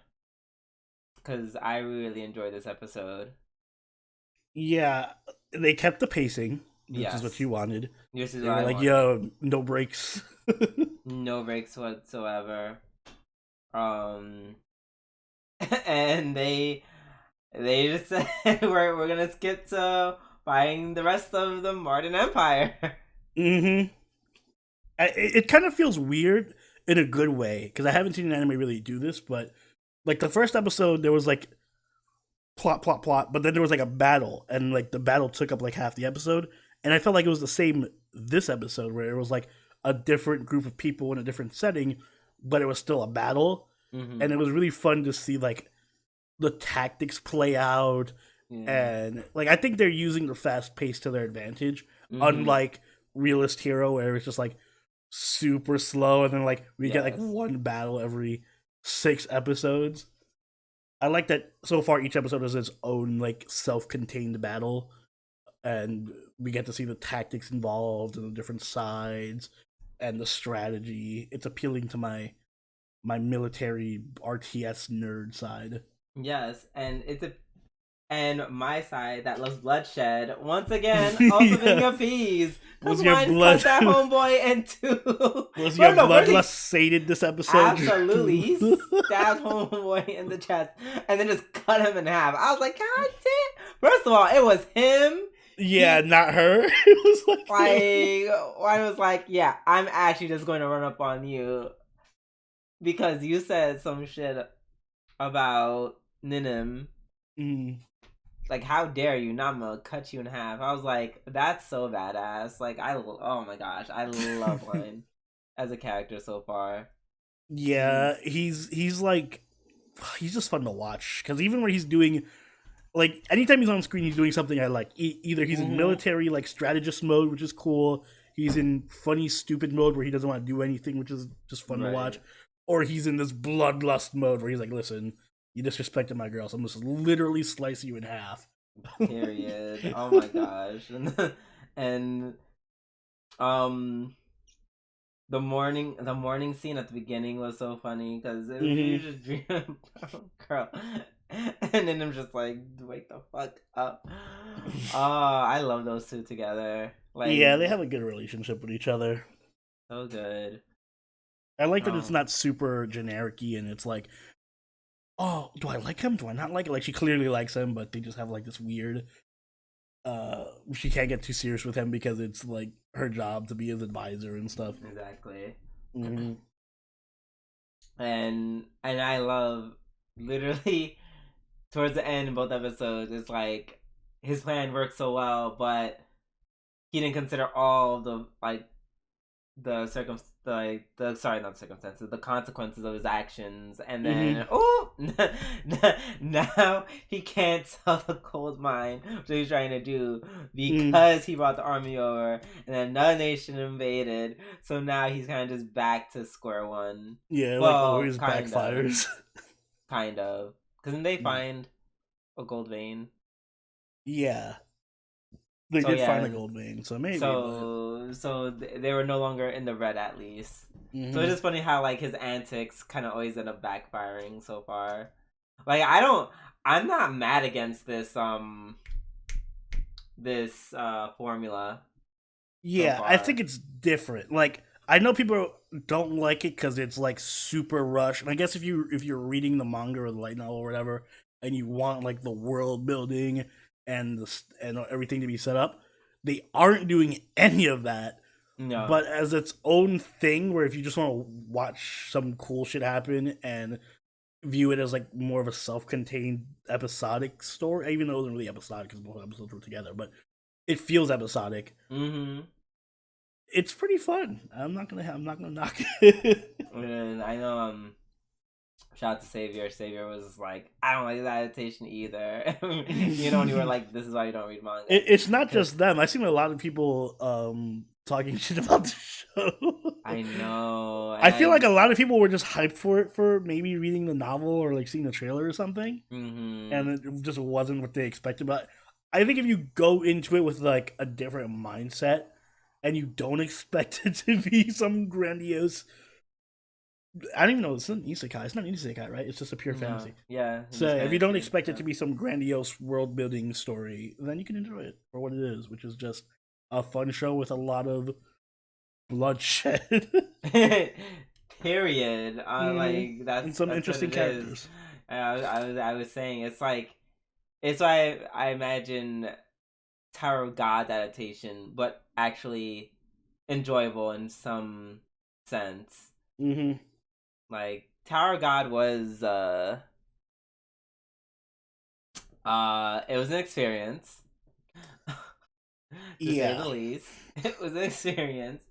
because I really enjoyed this episode. Yeah, they kept the pacing, which is what Yes, you wanted. this is They what were I like, wanted. yo, no breaks. No breaks whatsoever. Um, and they just said we're gonna skip to fighting the rest of the Martin Empire. Mm-hmm. It kind of feels weird in a good way because I haven't seen an anime really do this, but like the first episode, there was like plot, plot, plot, but then there was like a battle, and like the battle took up like half the episode, and I felt like it was the same this episode where it was like a different group of people in a different setting, but it was still a battle, Mm-hmm. and it was really fun to see like the tactics play out, Yeah. and like I think they're using the fast pace to their advantage, Mm-hmm. unlike Realist Hero where it's just like super slow, and then like we get like Yes. one battle every 6 episodes. I like that so far each episode is its own like self-contained battle, and we get to see the tactics involved and the different sides and the strategy. It's appealing to my military RTS nerd side. Yes, and my side that loves bloodshed once again also being Yeah. appeased. Cause Was your one cut blood that homeboy in two. was your Well, no, blood really, less sated this episode? absolutely. He stabbed homeboy in the chest and then just cut him in half. I was like, God damn! First of all, it was him. Yeah, He not her. It was like him. I was like, yeah, I'm actually just going to run up on you because you said some shit about Ninim. Mm. Like, how dare you? Now I'm gonna cut you in half. I was like, that's so badass. Like, oh my gosh, I love Line as a character so far. He's Yeah, he's like he's just fun to watch because even when he's doing like anytime he's on screen, he's doing something I like. Either he's in mm-hmm. military like strategist mode, which is cool. He's in funny stupid mode where he doesn't want to do anything, which is just fun to watch. Right. Or he's in this bloodlust mode where he's like, "Listen, you disrespected my girl, so I'm just literally slice you in half." Period. Oh my gosh. And um the morning scene at the beginning was so funny because you Hmm. just dream girl, and then I'm just like, wake the fuck up. Oh, I love those two together. Like, Yeah, they have a good relationship with each other. so good. I like that it's Um, not super generic and it's like, oh, do I like him? Do I not like it? Like she clearly likes him, but they just have like this weird she can't get too serious with him because it's like her job to be his advisor and stuff. exactly. Mm-hmm. And I love literally towards the end in both episodes. It's like his plan worked so well, but he didn't consider all the the the sorry, not circumstances, the consequences of his actions, and Mm-hmm. then oh, now he can't sell the gold mine, which he's trying to do Mm. because he brought the army over, and then another nation invaded. So now he's kind of just back to square one. Yeah, like Well, always kind of, backfires. kind of, because then they find a gold vein. Yeah, they So did find a yeah, gold vein, so maybe, but they were no longer in the red at least. So it's mm-hmm. just funny how like his antics kind of always end up backfiring so far. Like I don't, I'm not mad against this formula so Yeah, I think far. it's different. Like I know people don't like it because it's like super rushed. And I guess if you're reading the manga or the light novel or whatever, and you want like the world building and and everything to be set up, they aren't doing any of that. No. But as its own thing, where if you just want to watch some cool shit happen and view it as like more of a self-contained episodic story, even though it wasn't really episodic because both episodes were together, but it feels episodic. Mm-hmm. It's pretty fun. I'm not gonna knock it. And I know shout out to Savior. Savior was like, I don't like this adaptation either. You know, when you were like, this is why you don't read manga. It's not just them. I've seen a lot of people talking shit about the show. I know, I feel like and a lot of people were just hyped for it for maybe reading the novel or like seeing the trailer or something, mm-hmm. and it just wasn't what they expected. But I think if you go into it with like a different mindset and you don't expect it to be some grandiose, I don't even know, it's not isekai. It's not isekai, right? It's just a pure No, fantasy. yeah, So just if you don't fantasy. expect it Yeah. to be some grandiose world building story, then you can enjoy it for what it is, which is just a fun show with a lot of bloodshed. Period. Like And some that's what interesting it is. characters. I was saying it's like it's why I imagine Tower of God adaptation, but actually enjoyable in some sense. Mm-hmm. Like Tower of God was it was an experience to say the Yeah, least. It was an experience.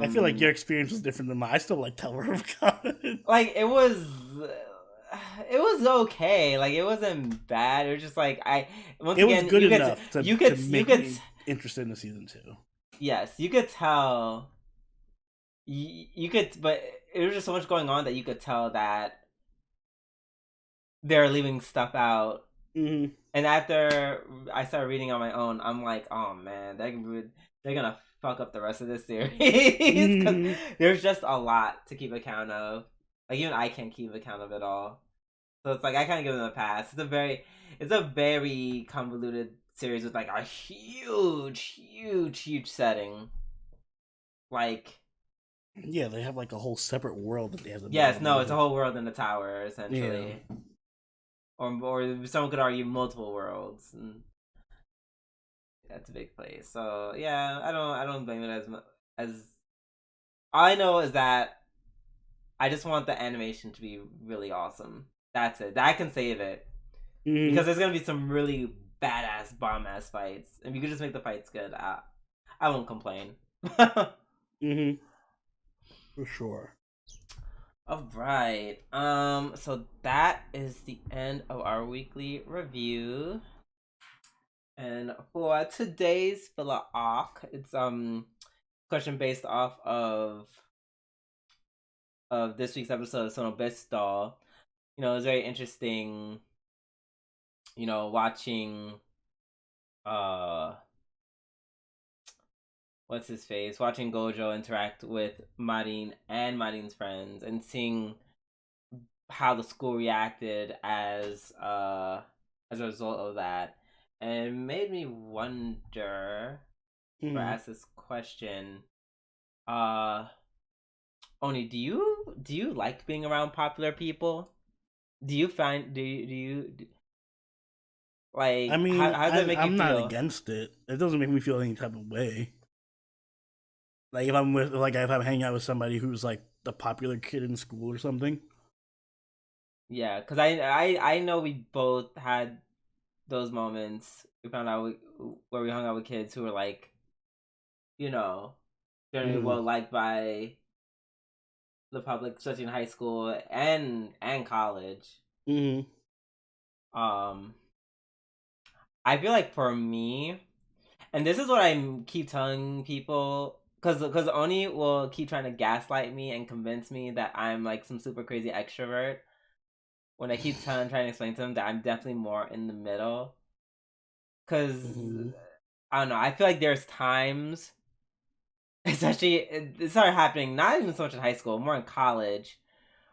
I feel like your Um, experience was different than mine. I still like Tower of God. like it was okay. Like it wasn't bad. It was just like I once It was again good enough to you make could me interested in the season two. yes you could tell you could but there was just so much going on that you could tell that they're leaving stuff out. Mm-hmm. And after I started reading on my own, I'm like, oh man, they're gonna fuck up the rest of this series because Mm-hmm. there's just a lot to keep account of. Like even I can't keep account of it all. So it's like I kind of give them a pass. It's a very convoluted series with like a huge setting. Like Yeah, they have like a whole separate world that they have to build yes, on no, top it's a of. whole world in the tower Yeah. essentially, or someone could argue multiple worlds. And that's a big place. So yeah, I don't blame it as much as all I know is that I just want the animation to be really awesome. That's it. That can save it Mm-hmm. because there's gonna be some really badass bomb ass fights. If you could just make the fights good, I won't complain. Mm-hmm. For sure. All right. So that is the end of our weekly review. And for today's filler arc, it's question based off of this week's episode of Sono Bisque. You know, it was very interesting, you know, watching uh what's his face? Watching Gojo interact with Marin and Marin's friends and seeing how the school reacted as a result of that. And it made me wonder or Mm-hmm. ask this question. Uh Oni, do you like being around popular people? Do you find I like mean, how does it make you I'm not feel? against it. It doesn't make me feel any type of way. Like if I'm with, like if I'm hanging out with somebody who's like the popular kid in school or something. Yeah, because I know we both had those moments. We found out where we hung out with kids who were like, you know, generally Mm-hmm. well liked by the public, especially in high school and college. Mm-hmm. Um, I feel like for me, and this is what I keep telling people, because Oni will keep trying to gaslight me and convince me that I'm like some super crazy extrovert. When I keep trying to explain to him that I'm definitely more in the middle, because Mm-hmm. I don't know. I feel like there's times, especially it started happening not even so much in high school, more in college,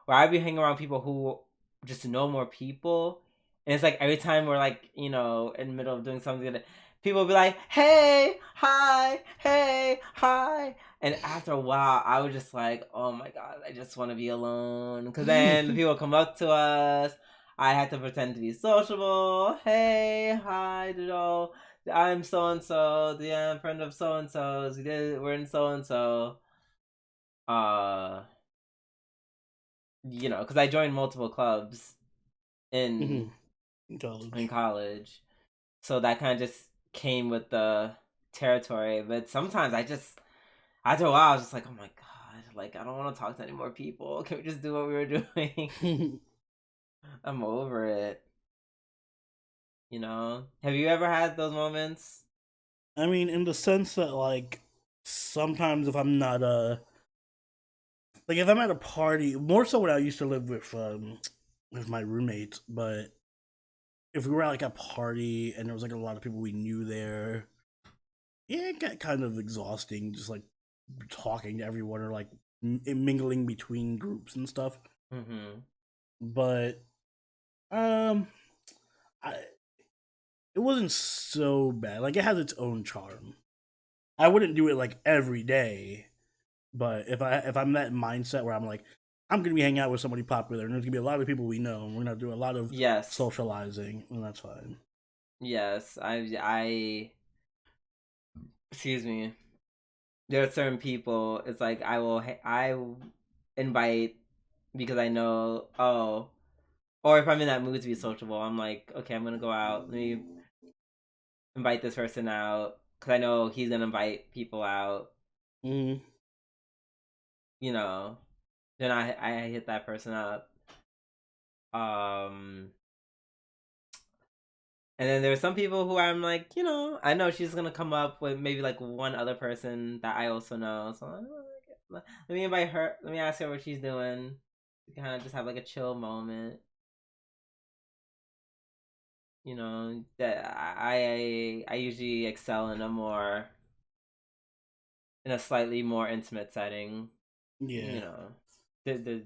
where I'd be hanging around people who just know more people. And it's like every time we're like, in the middle of doing something, people will be like, hey, hi, hey, hi. And after a while, I was just like, oh my God, I just want to be alone. Because then the people come up to us. I had to pretend to be sociable. Hey, hi, I'm so and so. Yeah, I'm a friend of so and so's. We're in so and so. Uh, because I joined multiple clubs in In in college. college, so that kind of just came with the territory. But sometimes after a while, I was just like, oh my God, like I don't want to talk to any more people. Can we just do what we were doing? I'm over it. Have you ever had those moments? I mean, in the sense that like sometimes if I'm not like if I'm at a party, more so when I used to live with my roommates, but if we were at like a party and there was like a lot of people we knew there, yeah, it got kind of exhausting just like talking to everyone or like mingling between groups and stuff. Mm-hmm. But um I it wasn't so bad. Like it has its own charm. I wouldn't do it like every day, but if I'm that mindset where I'm like, I'm gonna be hanging out with somebody popular, and there's gonna be a lot of people we know, and we're gonna do a lot of Yes, socializing, and that's fine. yes. Excuse me. There are certain people. It's like I will invite because I know. Oh, or if I'm in that mood to be sociable, I'm like, okay, I'm gonna go out. Let me invite this person out because I know he's gonna invite people out. Mm-hmm. You know, then I hit that person up. Um, and then there's some people who I'm like, I know she's gonna come up with maybe like one other person that I also know. So I'm like, let me invite her. Let me ask her what she's doing. We kind of just have like a chill moment. That I usually excel in a slightly more intimate setting. Yeah. You know,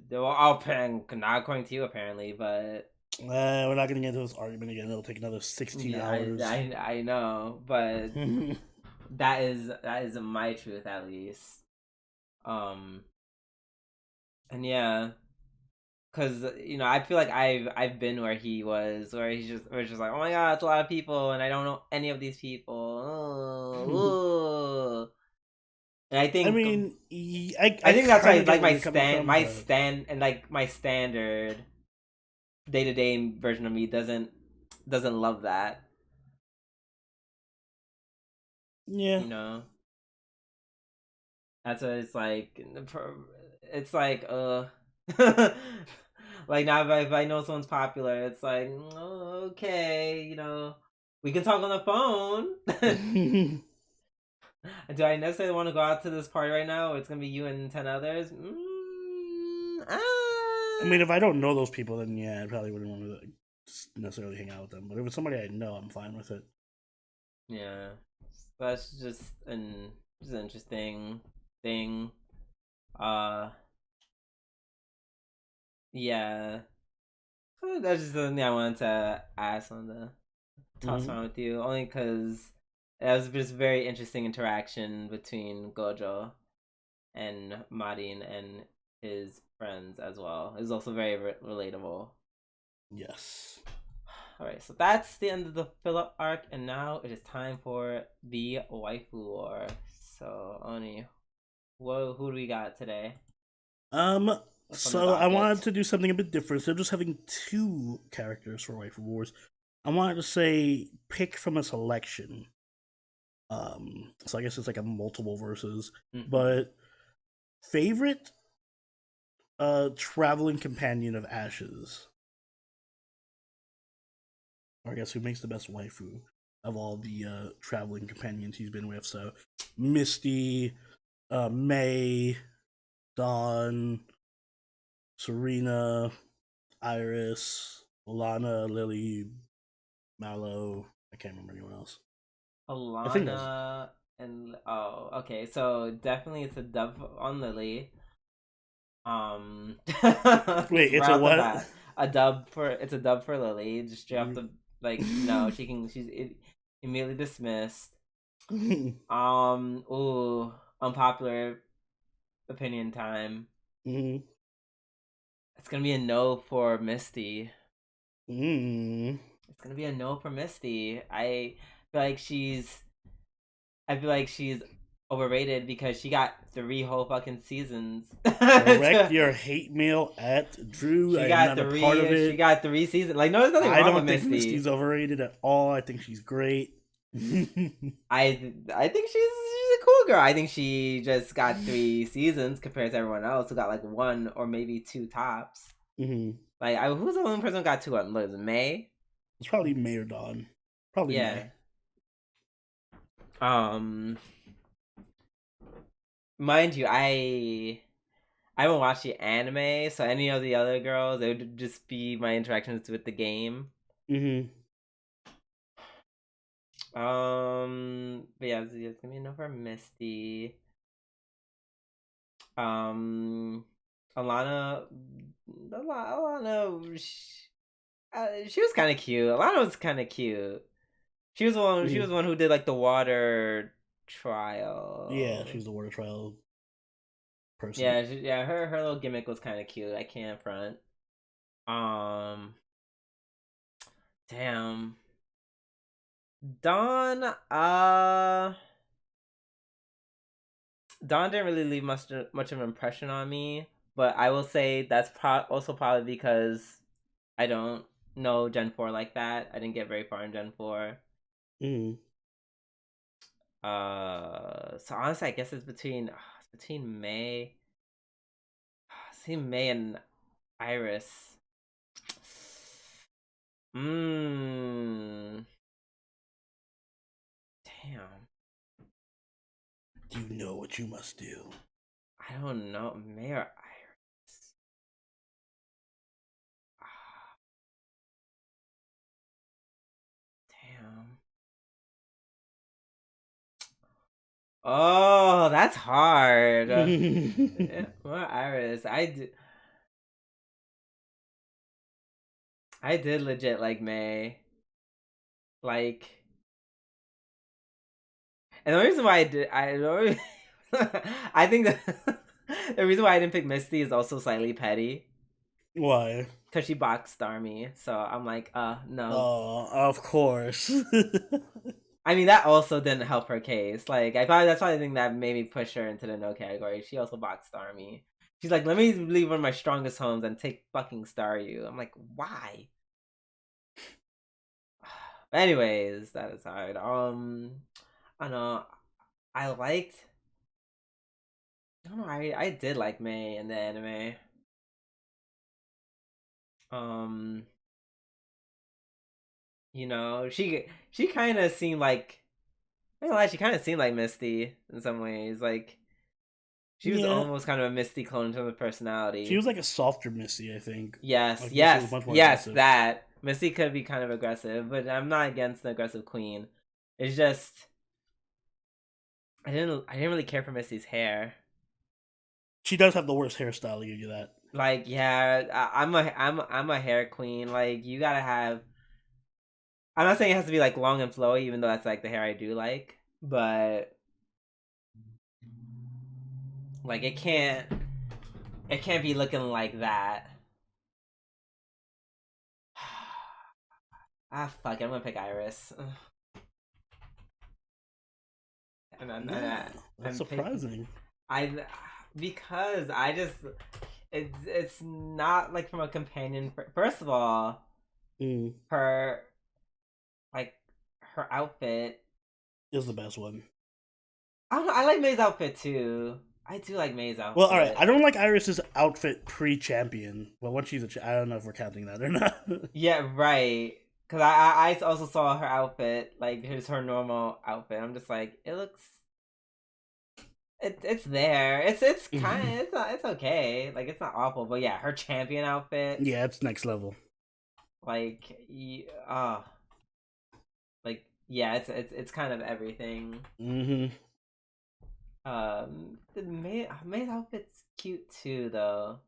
they're all not according to you apparently, but We're not gonna get into this argument again. It'll take another 16 yeah, hours. I know, but Mm-hmm. that is my truth at least. Um, and yeah, because I feel like I've been where he was, where it's just like, oh my God, it's a lot of people, and I don't know any of these people. Oh, and I I think mean, I I think that's kind why of get like where you're coming from, my but stand and like my standard day to day version of me doesn't love that. yeah. You know, that's what it's like. It's like like now if I know someone's popular, it's like okay, we can talk on the phone. Do I necessarily want to go out to this party right now? It's gonna be you and 10 others. I mean, if I don't know those people, then yeah, I probably wouldn't want to necessarily hang out with them. But if it's somebody I know, I'm fine with it. Yeah, that's just an interesting thing. Uh, yeah, that's just something I wanted to ask on the toss Mm-hmm. around with you, only because it was just very interesting interaction between Gojo and Marin and his friends as well. It was also very relatable. Yes. All right, so that's the end of the filler arc, and now it is time for the Waifu War. So, Oni, who do we got today? Um. What's on the So I wanted docket? to do something a bit different. So just having two characters for Waifu Wars, I wanted to say pick from a selection. So I guess it's like a multiple versus, Mm-hmm. but favorite traveling companion of Ashes. Or I guess who makes the best waifu of all the traveling companions he's been with. So Misty, May, Dawn, Serena, Iris, Lana, Lily, Mallow. I can't remember anyone else. I think that's Alana and oh, okay. So definitely it's a dub on Lily. wait. Just It's right a off the what? bat, it's a dub for Lily. Just straight off the like, no, she can. Immediately dismissed. Ooh, unpopular opinion time. Mm-hmm. It's gonna be a no for Misty. Mm-hmm. It's gonna be a no for Misty. Feel like she's I feel like she's overrated because she got 3 whole fucking seasons. Direct your hate mail at Drew. I am not a part of She it. got 3 seasons. Like, no, there's nothing I wrong with don't think Misty's Misty. overrated at all. I think she's great. I think she's a cool girl. I think she just got 3 seasons compared to everyone else who got like 1 or maybe 2 tops. Mm-hmm. Like, who's the only person who got 2? Was it May? It's probably May or Dawn. Probably Yeah. May. Um, mind you, I haven't watched the anime, so any of the other girls, it would just be my interactions with the game. Mm-hmm. But yeah, it's gonna be enough for Misty. Um, Alana, Alana, she was kind of cute. Alana was kind of cute. She was the one. She Mm-hmm. was the one who did like the water Yeah, trial. she's the water trial person. Yeah. Her little gimmick was kind of cute. I can't front. Um, damn. Dawn, Dawn didn't really leave much of an impression on me, but I will say that's also probably because I don't know Gen 4 like that. I didn't get very far in Gen 4. Mm-hmm. So honestly, I guess it's between May, see May and Iris. Mmm, damn. You know what you must do. I don't know, May or Iris. Ah, damn. Oh, that's hard. Yeah, well, Iris, I did legit like May. Like, and the reason why I think that the reason why I didn't pick Misty is also slightly petty Why? because she boxed Starmie. So I'm like, no. Oh, of course. I mean, that also didn't help her case. Like, that's probably the thing that made me push her into the no category. She also boxed Starmie. She's like, let me leave one of my strongest homes and take fucking Staryu. I'm like, why? Anyways, that is hard. I don't know. I liked. I don't know. I did like May in the anime. Um, she kind of seemed like. I don't lie, she kind of seemed like Misty in some ways. Like she was Yeah, almost kind of a Misty clone in terms of she personality. was like a softer Misty, I think. Yes, Like Misty was yes, much more yes. aggressive. That Misty could be kind of aggressive, but I'm not against the aggressive queen. It's just I didn't really care for Misty's hair. She does have the worst hairstyle. I'll give you that. Like, yeah, I'm a hair queen. Like, you gotta have. I'm not saying it has to be like long and flowy, even though that's like the hair I do like. But like, it can't be looking like that. Fuck it, I'm gonna pick Iris. Yeah, that's I'm picking surprising. I because I just it's not like from a companion. First of all, Mm. her like her outfit. Is the best one. I don't know, I like May's outfit too. I do like May's Well, all right. I outfit. don't like Iris's outfit pre-champion. Well, once she's I don't know if we're counting that or not. Yeah, right. Cause I also saw her outfit, like here's her normal outfit. I'm just like, it looks, it's there. It's kind of it's okay. Like it's not awful, but yeah, her champion outfit, Yeah, it's next level. like, like yeah, it's kind of everything. Mm-hmm. The May's outfit's cute too, though.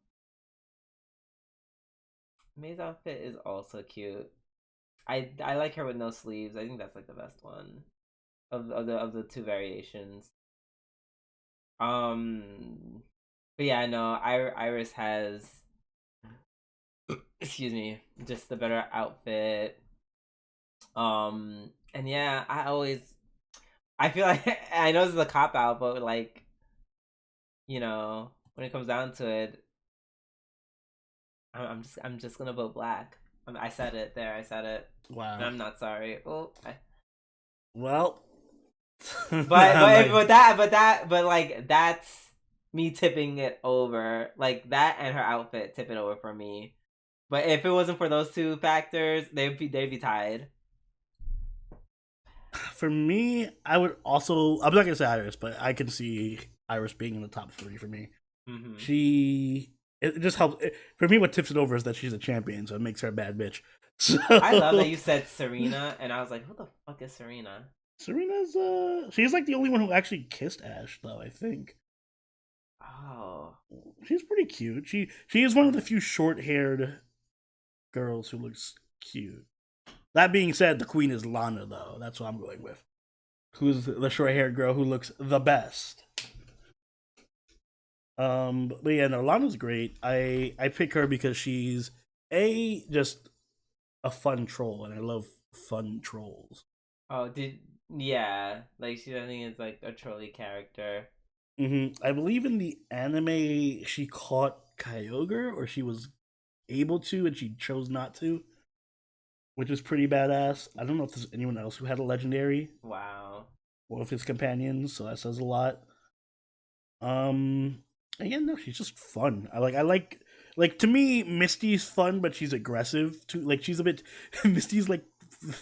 May's outfit is also cute. I like her with no sleeves. I think that's like the best one of the two variations. But yeah, no, Iris has, excuse me, just the better outfit. And yeah, I feel like I know this is a cop out, but like, when it comes down to it, I'm just gonna vote black. I said it there. I said it. And Wow. I'm not sorry. Oh, Well, but like that's me tipping it over. Like that and her outfit tip it over for me. But if it wasn't for those two factors, they'd be tied. for me, I would also. I'm not gonna say Iris, but I can see Iris being in the top 3 for me. Mm-hmm. She. It just helps. For me, what tips it over is that she's a champion, so it makes her a bad bitch. So I love that you said Serena, and I was like, who the fuck is Serena? Serena's she's like the only one who actually kissed Ash, though, I think. Oh, She's pretty cute. She is one of the few short-haired girls who looks cute. That being said, the queen is Lana, though. That's what I'm going with. Who's the short-haired girl who looks the best? But yeah, no, Lana's great. I pick her because she's just a fun troll, and I love fun trolls. oh, yeah, like she I think is like a trolley character. I believe in the anime she caught Kyogre, or she was able to, and she chose not to, which is pretty badass. I don't know if there's anyone else who had a legendary, Wow. one of his companions, so that says a lot. Again, no, she's just fun. I like to me, Misty's fun, but she's aggressive too. Like she's a bit Misty's like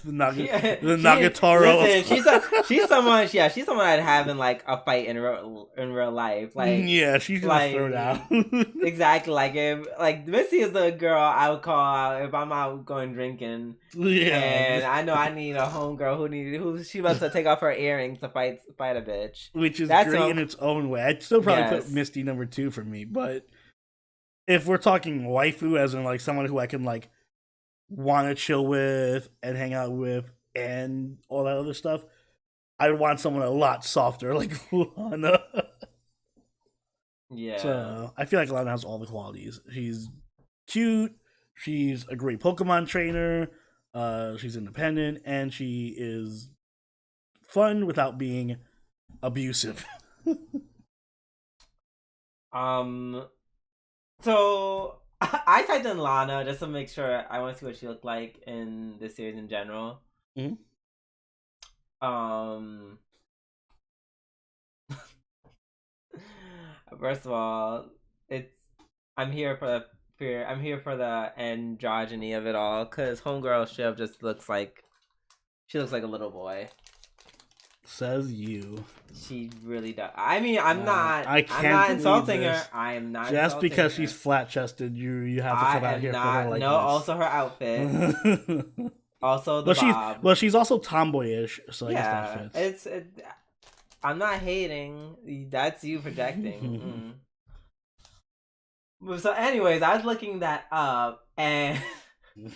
Yeah, the Nagatoro. listen, she's someone, yeah, she's someone I'd have in like a fight in real life, like Yeah, she's gonna throw down. exactly, like if like Missy is the girl I would call out if I'm out going drinking, Yeah, and I know I need a homegirl who she wants to take off her earrings to fight a bitch. which is That's great in its own way. I'd still probably put yes, Misty number 2 for me, but if we're talking waifu, as in like someone who I can like want to chill with and hang out with and all that other stuff, I would want someone a lot softer, like Lana. yeah. So I feel like Lana has all the qualities. She's cute. She's a great Pokemon trainer. She's independent, and she is fun without being abusive. So I typed in Lana just to make sure I want to see what she looked like in this series in general. Mhm. Um, First of all, it's I'm here for the androgyny of it all because Homegirl Shiv just looks like she looks like a little boy. Says you. She really does. I mean, I'm not. I can't I'm not believe insulting this. her. I am not. Just insulting because her. she's flat chested, you have to I come out am here not. for her like no, this. also her outfit. Also the bob. She's also tomboyish, so I guess that fits. I'm not hating. That's you projecting. So, anyways, I was looking that up, and it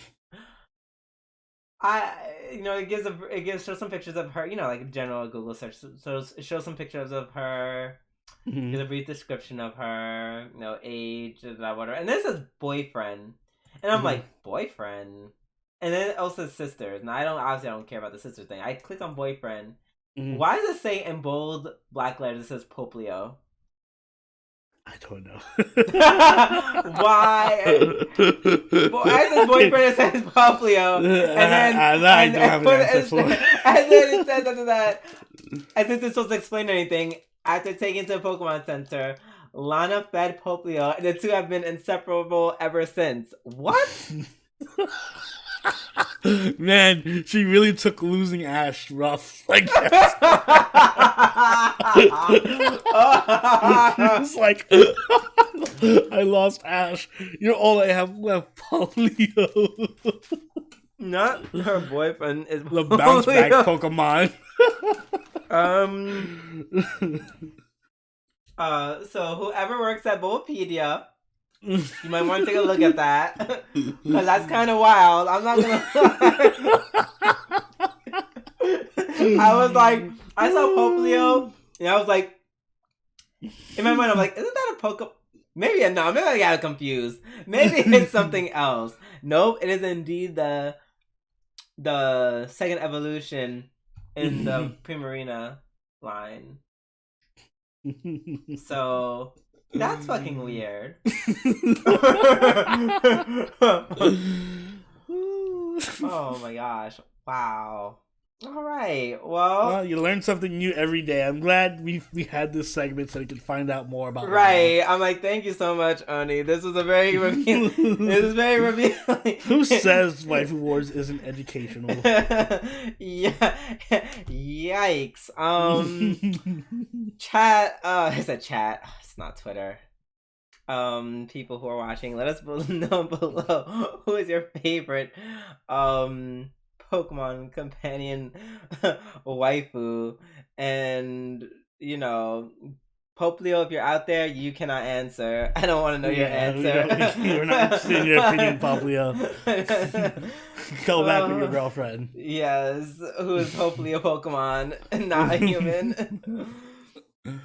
shows some pictures of her. Like a general Google search. So it shows some pictures of her. Gives a brief description of her. Age, whatever. And then it says boyfriend, and I'm like, boyfriend. And then it also says sisters. Now I don't care about the sister thing. I clicked on boyfriend. Why does it say in bold black letters? It says Poplio. I don't know. Why? Well, as his boyfriend says Poplio, and then I don't have an answer for it. And then it says after that, and since it's supposed to explain anything, after taking to a Pokemon Center, Lana fed Poplio, and the two have been inseparable ever since. What? Man, she really took losing Ash rough. Like, she was like, I lost Ash. You're all I have left, Poplio. Not her boyfriend is The bounce back Pokemon. So whoever works at Bulbapedia, you might want to take a look at that. Because that's kind of wild. I'm not gonna lie. I was like, I saw Poplio, and I was like, in my mind, I'm like, isn't that a Pokemon? Maybe no, maybe I got confused. Maybe it's something else. Nope, it is indeed the second evolution in the Primarina line. So that's fucking weird. Oh my gosh. Wow. All right. Well, you learn something new every day. I'm glad we had this segment so we can find out more about. Right. I'm like, thank you so much, Oni. This was a very revealing. This is very revealing. Who says Waifu Wars isn't educational? Yeah. Yikes. Chat. It's a chat. It's not Twitter. People who are watching, let us know below who is your favorite Pokemon companion waifu, and you know, Poplio, if you're out there, you cannot answer. I don't want to know your answer. We're not interested in your opinion, Poplio. Go back with your girlfriend. Yes, who is hopefully a Pokemon and not a human.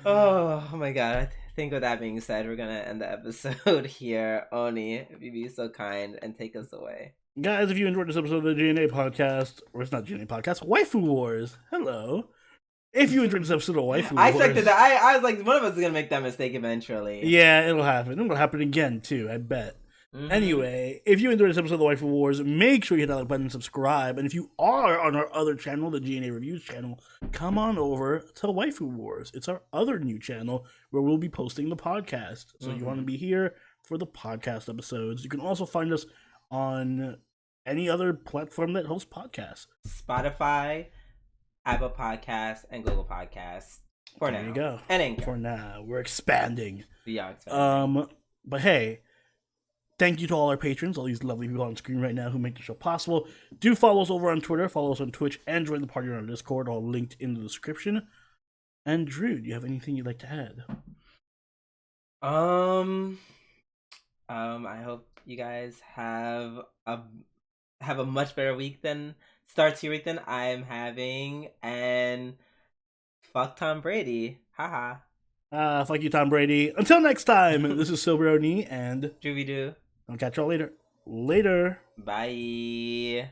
Oh my god. I think with that being said, we're gonna end the episode here. Oni, if you'd be so kind and take us away. Guys, if you enjoyed this episode of the GNA podcast, or it's not GNA podcast, Waifu Wars. Hello. If you enjoyed this episode of Waifu Wars. I expected that. I was like, one of us is going to make that mistake eventually. Yeah, it'll happen. It'll happen again, too, I bet. Mm-hmm. Anyway, if you enjoyed this episode of the Waifu Wars, make sure you hit that like button and subscribe. And if you are on our other channel, the GNA Reviews channel, come on over to Waifu Wars. It's our other new channel where we'll be posting the podcast. So you want to be here for the podcast episodes. You can also find us on any other platform that hosts podcasts. Spotify, Apple Podcasts, and Google Podcasts. For there now. You go. And Anchor. For now. We're expanding. Beyond expanding. But hey, thank you to all our patrons, all these lovely people on screen right now who make the show possible. Do follow us over on Twitter, follow us on Twitch, and join the party on our Discord, all linked in the description. And Drew, do you have anything you'd like to add? I hope you guys have a much better week than start to your week than I'm having, and fuck Tom Brady. Haha. Fuck you, Tom Brady. Until next time, this is Silveroni and Dooby Doo. I'll catch y'all later. Later. Bye.